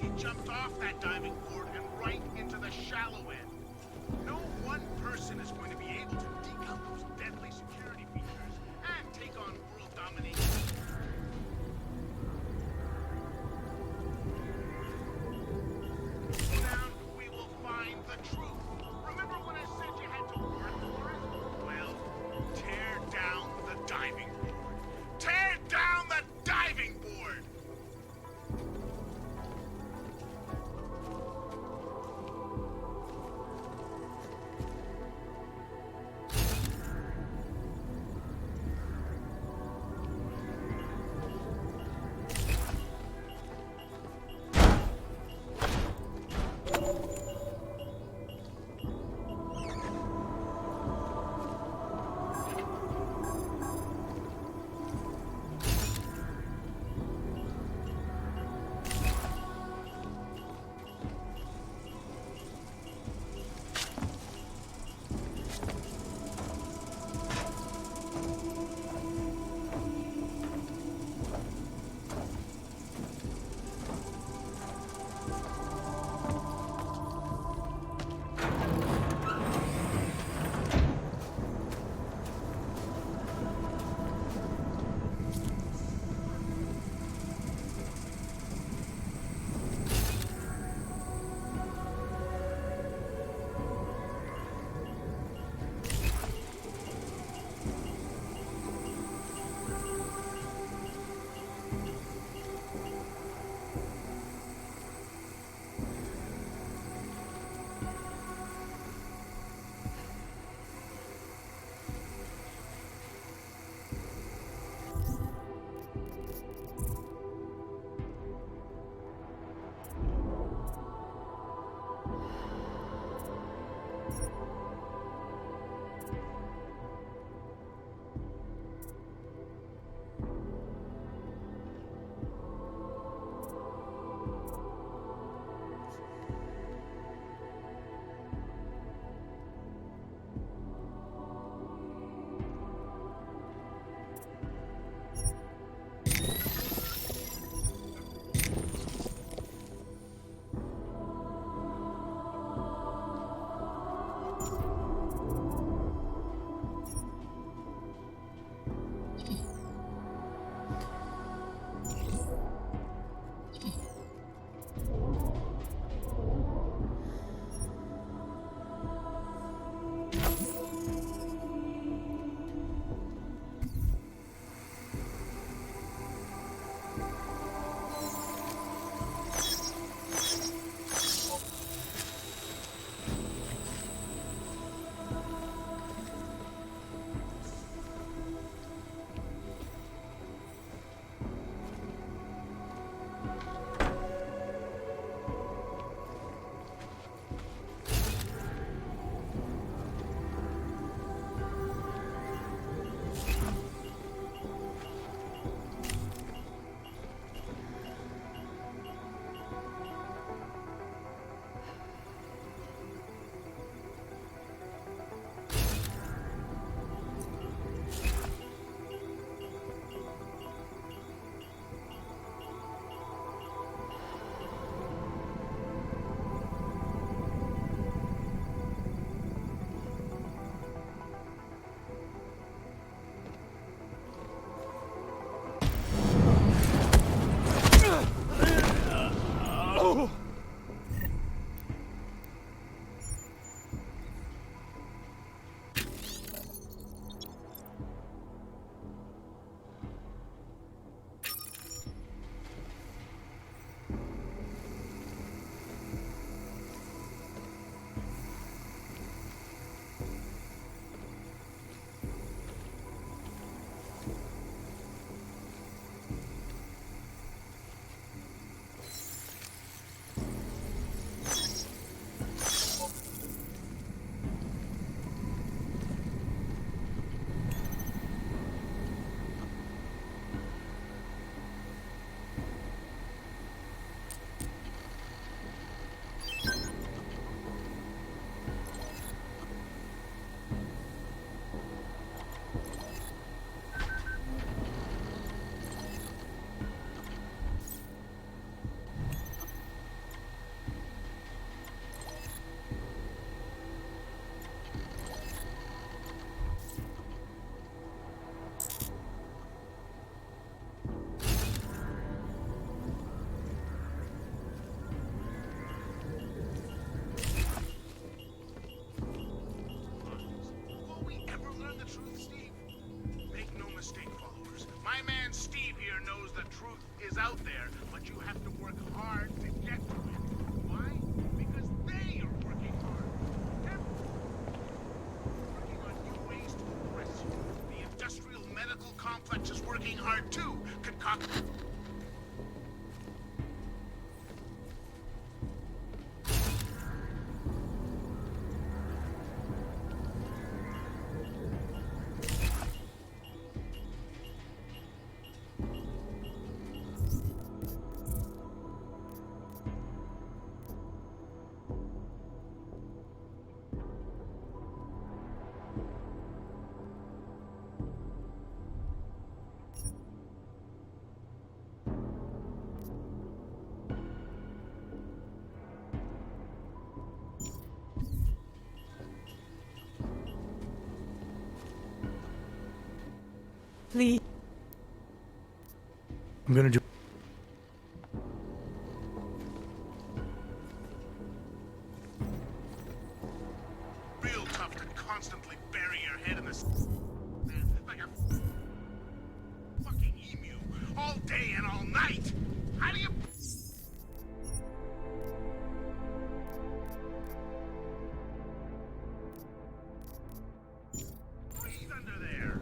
She jumped off that diving board and right into the shallow end. No one person is going to be able to deke out those deadly security features and take on world domination. Down, we will find the truth. Remember when I said you had to work for it? Well, tear down the diving board. Tear down the diving board! mistake, followers. My man Steve here knows the truth is out there, but you have to work hard to get to it. Why? Because they are working hard. They're working on new ways to oppress you. The industrial medical complex is working hard too. Concoct. Please. I'm gonna do... Real tough to constantly bury your head in the like a fucking emu all day and all night. How do you? Breathe under there.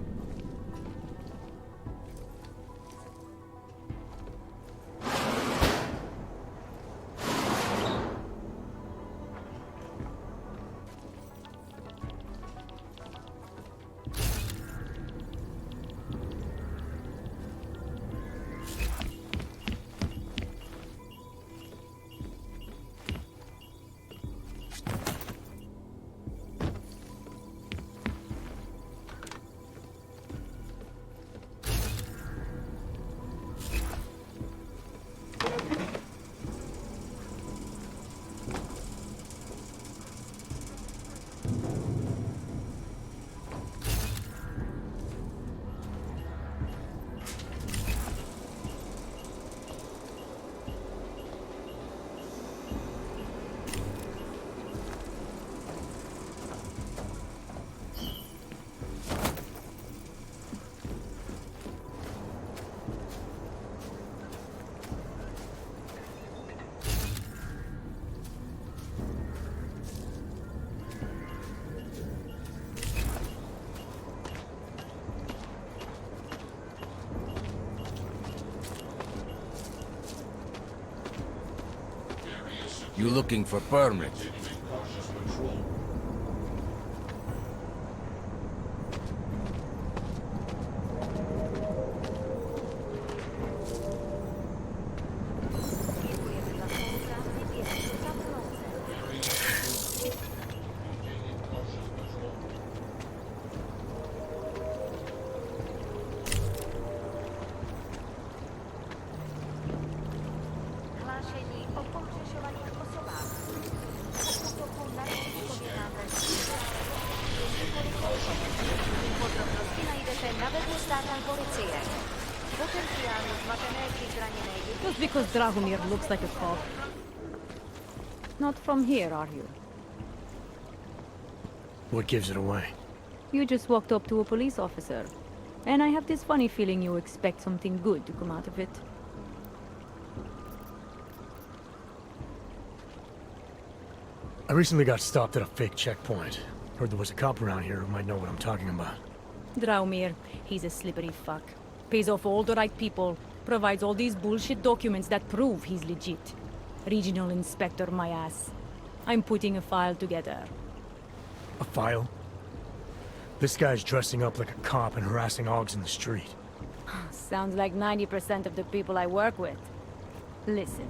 You looking for permit? Hlášení o pohřešovaných osobách. Útoku na vyzkověnáte. Podrobnosti najdete na webu státní policie. Potenciálně zmatené či zraněné děti. Just because Dragomir looks like a cop. Not from here, are you? What gives it away? You just walked up to a police officer. And I have this funny feeling you expect something good to come out of it. I recently got stopped at a fake checkpoint. Heard there was a cop around here who might know what I'm talking about. Draumir, he's a slippery fuck. Pays off all the right people. Provides all these bullshit documents that prove he's legit. Regional inspector, my ass. I'm putting a file together. A file? This guy's dressing up like a cop and harassing Augs in the street. Sounds like 90% of the people I work with. Listen,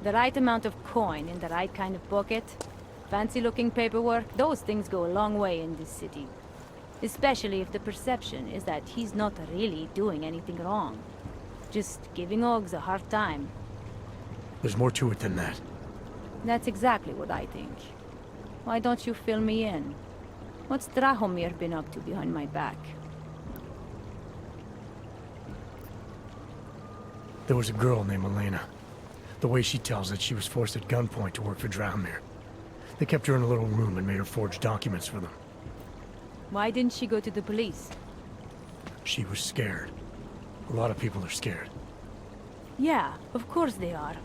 the right amount of coin in the right kind of pocket, fancy-looking paperwork, those things go a long way in this city. Especially if the perception is that he's not really doing anything wrong. Just giving Augs a hard time. There's more to it than that. That's exactly what I think. Why don't you fill me in? What's Drahomir been up to behind my back? There was a girl named Elena. The way she tells it, she was forced at gunpoint to work for Drahomir. They kept her in a little room and made her forge documents for them. Why didn't she go to the police? She was scared. A lot of people are scared. Yeah, of course they are.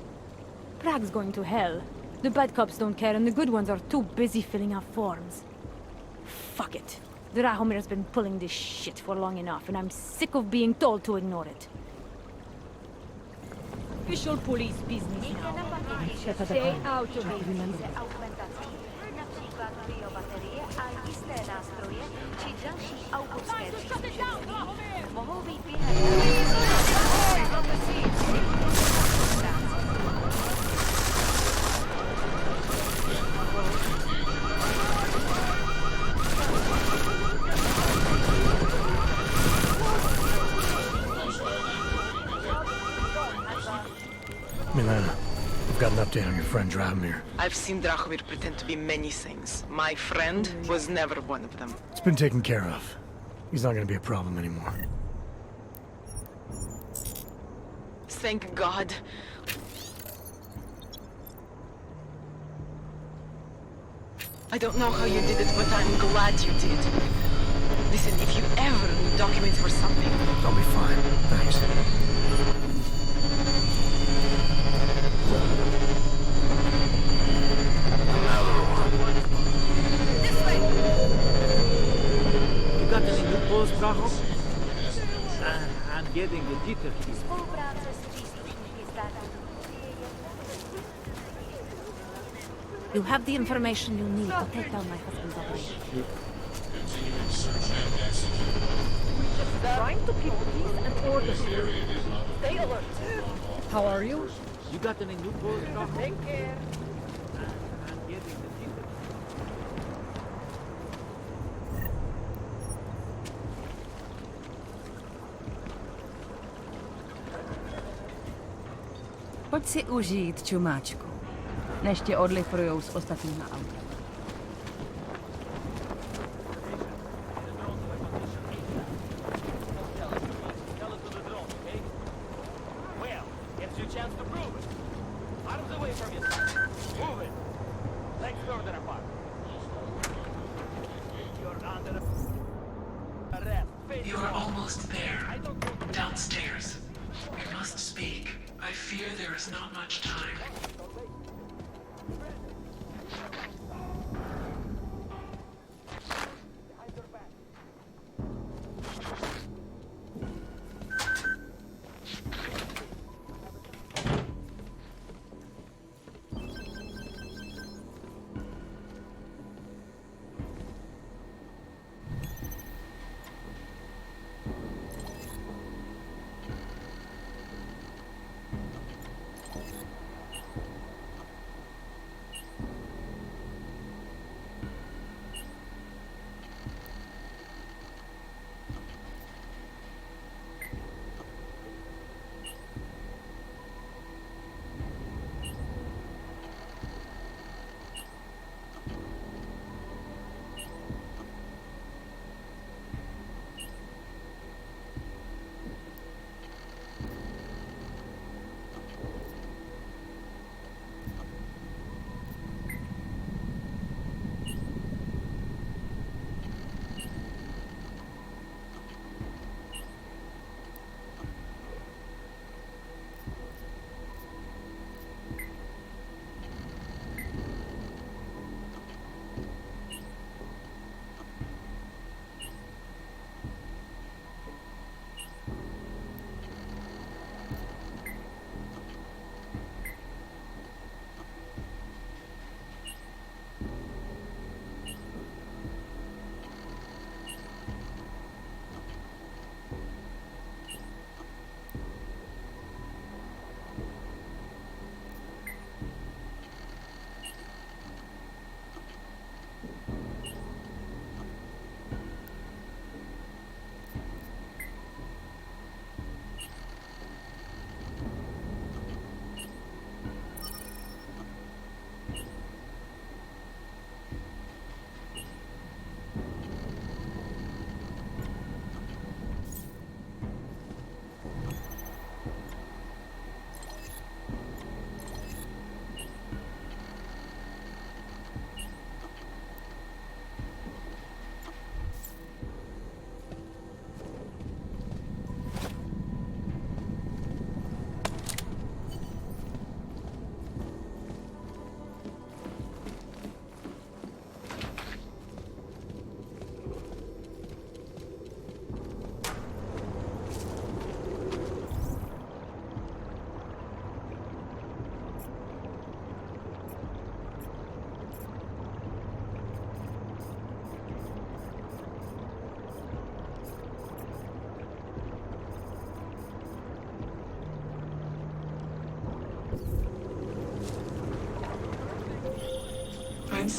Prague's going to hell. The bad cops don't care, and the good ones are too busy filling out forms. Fuck it. Drahomir's been pulling this shit for long enough, and I'm sick of being told to ignore it. Official police business now. Stay out of it. Na przykład biobaterie, a istne nástroje, či další autorské příspěvky mohou být během Milena, I've got an update on your friend Drahomir. I've seen Drahomir pretend to be many things. My friend was never one of them. It's been taken care of. He's not gonna be a problem anymore. Thank God. I don't know how you did it, but I'm glad you did. Listen, if you ever need documents for something... I'll be fine. Thanks. You got any new posts, Draho? I'm getting the jitter. Współpracę z příslušnými státy. You have the information you need to take down my husband's operation. Trying to keep peace and order here. Stay alert. How are you? You got any new posts, Draho? Take care. I'm getting the jitter. Pojď si užít, čumáčku, než tě odlifrujou s ostatníma auty. You are almost there. Downstairs. We must speak. I fear there is not much time.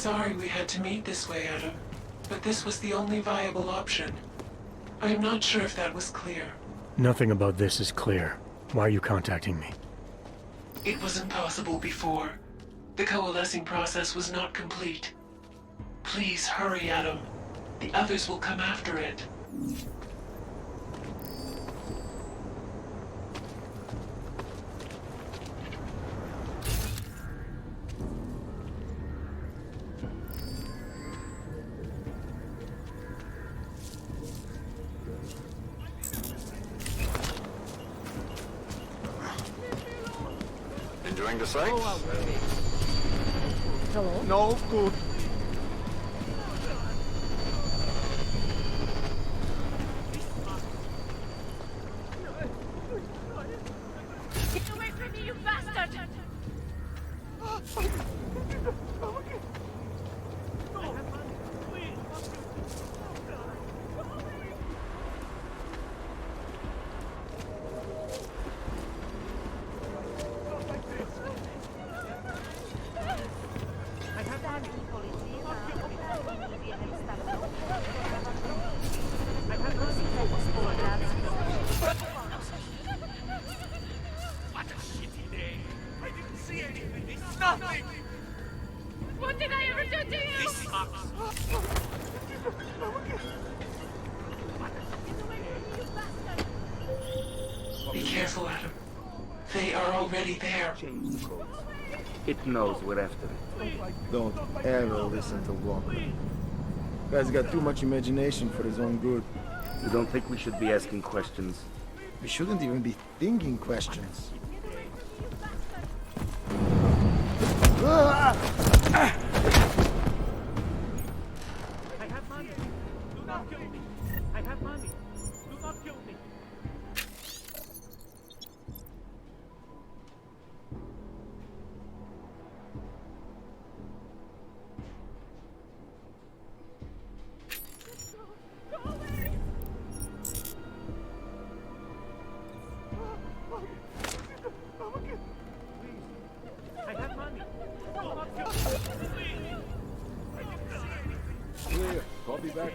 sorry we had to meet this way, Adam, but this was the only viable option. I am not sure if that was clear. Nothing about this is clear. Why are you contacting me? It was impossible before. The coalescing process was not complete. Please hurry, Adam. The others will come after it. Enjoying the sights? Hello? No good. Get away from me, you bastard! What a shitty day! I didn't see anything! Nothing! What did I ever do to you? This sucks! Be careful, Adam. They are already there. Change the codes. It knows we're after it. Don't ever listen to Walker. Guy's got too much imagination for his own good. You don't think we should be asking questions? We shouldn't even be thinking questions. I have money! Do not kill me! I have money! Do not kill me! I have money! Do not kill me! Please! I didn't see anything! Clear. Copy back.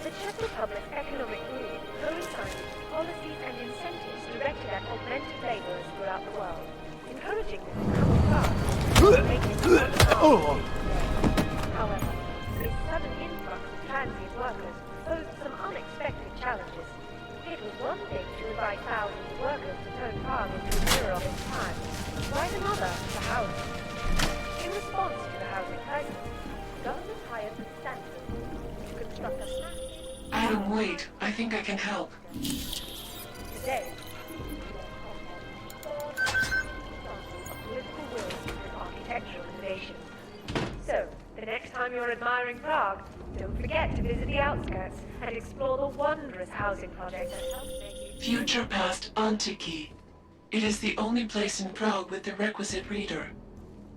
The Czech Republic's economic rule coincides with policies and incentives directed at augmented laborers throughout the world, encouraging them to come to France and making them However, this sudden influx of transient workers posed some unexpected challenges. It was one thing to invite thousands of workers to turn Prague into a mirror of its time, quite another to housing. In response to the housing crisis, the government hired the Stanford to construct a massive Adam, wait. I think I can help. today. Political will and architectural innovation. So, the next time you're admiring Prague, don't forget to visit the outskirts and explore the wondrous housing project that helps make it. Future Past Antiki. It is the only place in Prague with the requisite reader.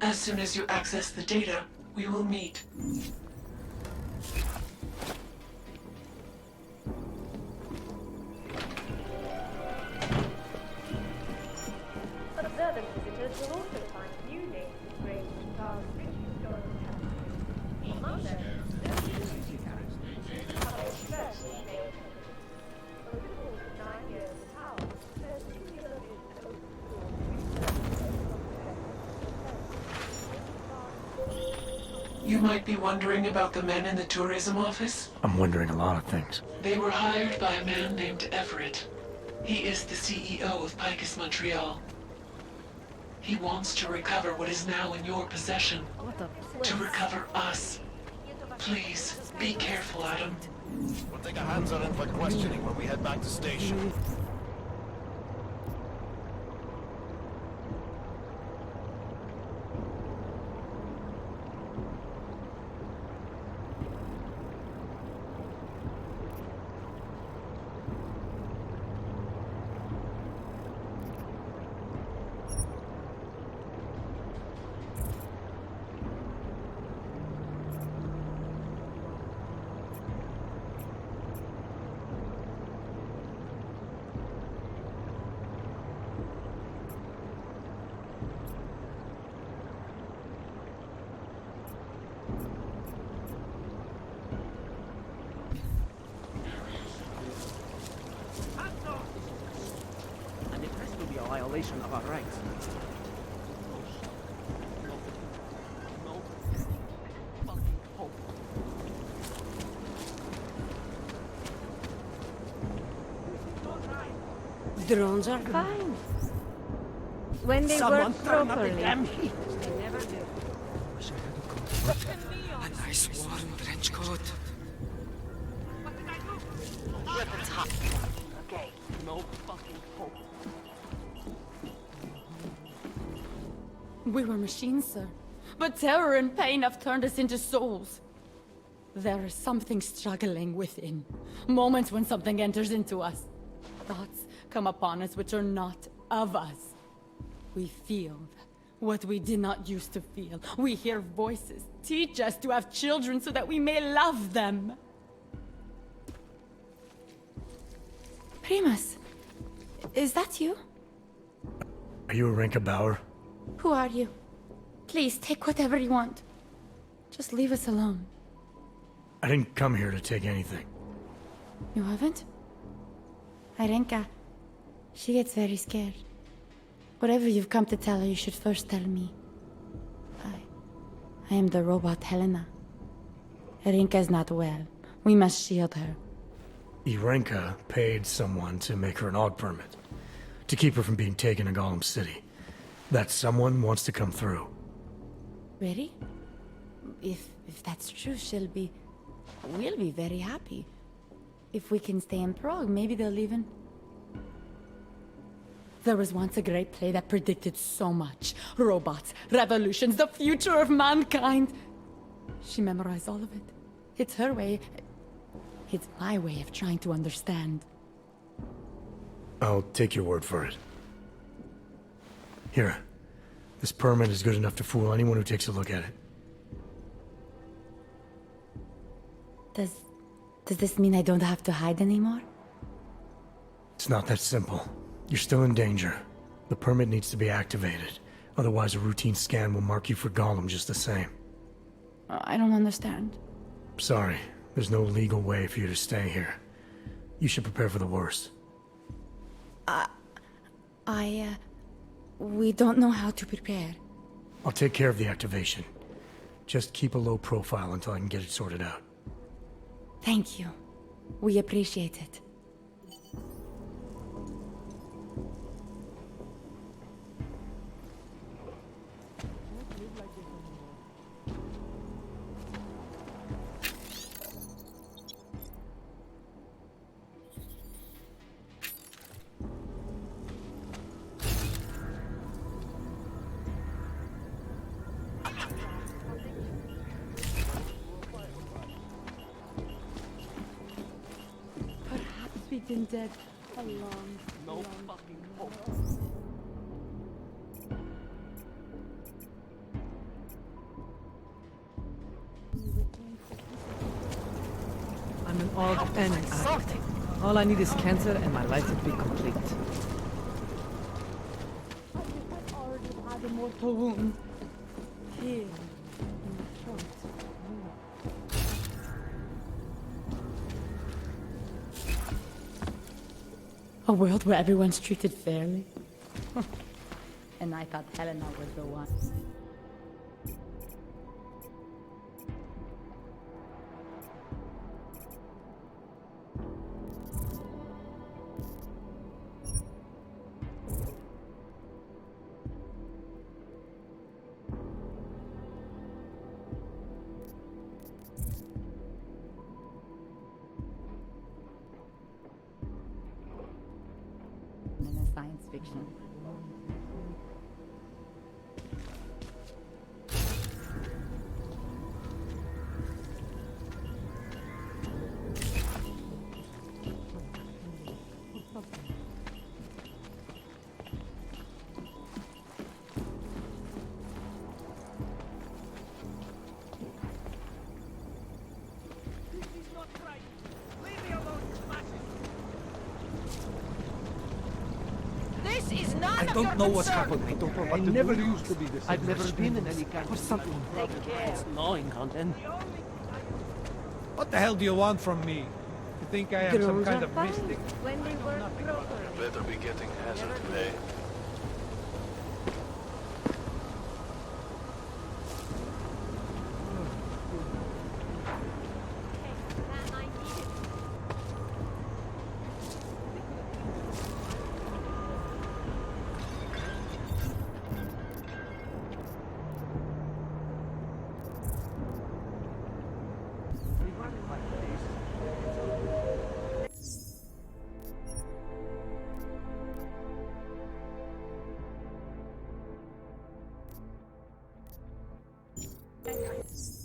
As soon as you access the data, we will meet. Observant visitors will also find new names engraved in Prague's rich historical tapestry. Among them, a little over 9 years in power, there's singularly an open door. You might be wondering about the men in the tourism office. I'm wondering a lot of things. They were hired by a man named Everett. He is the CEO of Picus Montreal. He wants to recover what is now in your possession. To recover us. Please, be careful, Adam. We'll take our hands on him for questioning when we head back to station. violation of our rights. No fucking hope. Drones are fine. When they Someone work turn up the properly. damn heat. They never do. A nice warm trench coat. Weapons hot. Okay. No fucking hope. We were machines, sir. But terror and pain have turned us into souls. There is something struggling within. Moments when something enters into us. Thoughts come upon us which are not of us. We feel what we did not used to feel. We hear voices teach us to have children so that we may love them. Primus, is that you? Are you Arinka Bauer? Who are you? Please, take whatever you want. Just leave us alone. I didn't come here to take anything. You haven't? Arenka, she gets very scared. Whatever you've come to tell her, you should first tell me. I am the robot Helena. Arenka is not well. We must shield her. Irenka paid someone to make her an AUG permit. To keep her from being taken to Golem City. That someone wants to come through. Really? If that's true, we'll be very happy. If we can stay in Prague, maybe they'll even... There was once a great play that predicted so much. Robots, revolutions, the future of mankind. She memorized all of it. It's her way. It's my way of trying to understand. I'll take your word for it. Here. This permit is good enough to fool anyone who takes a look at it. Does this mean I don't have to hide anymore? It's not that simple. You're still in danger. The permit needs to be activated. Otherwise, a routine scan will mark you for Golem just the same. I don't understand. Sorry. There's no legal way for you to stay here. You should prepare for the worst. We don't know how to prepare. I'll take care of the activation. Just keep a low profile until I can get it sorted out. Thank you. We appreciate it. We've been dead a long fucking hope. I'm an AUG and an addict. All I need is cancer and my life would be complete. I've already had a mortal wound. Here, in my throat. A world where everyone's treated fairly. And I thought Helena was the one. In a science fiction. I don't know what's happened. I don't know what to never do. used to be this. I've never been in any kind Or of something. It's gnawing on them. What the hell do you want from me? You think I am some kind of mystic? When we work properly. Better be getting hazard pay. entrance.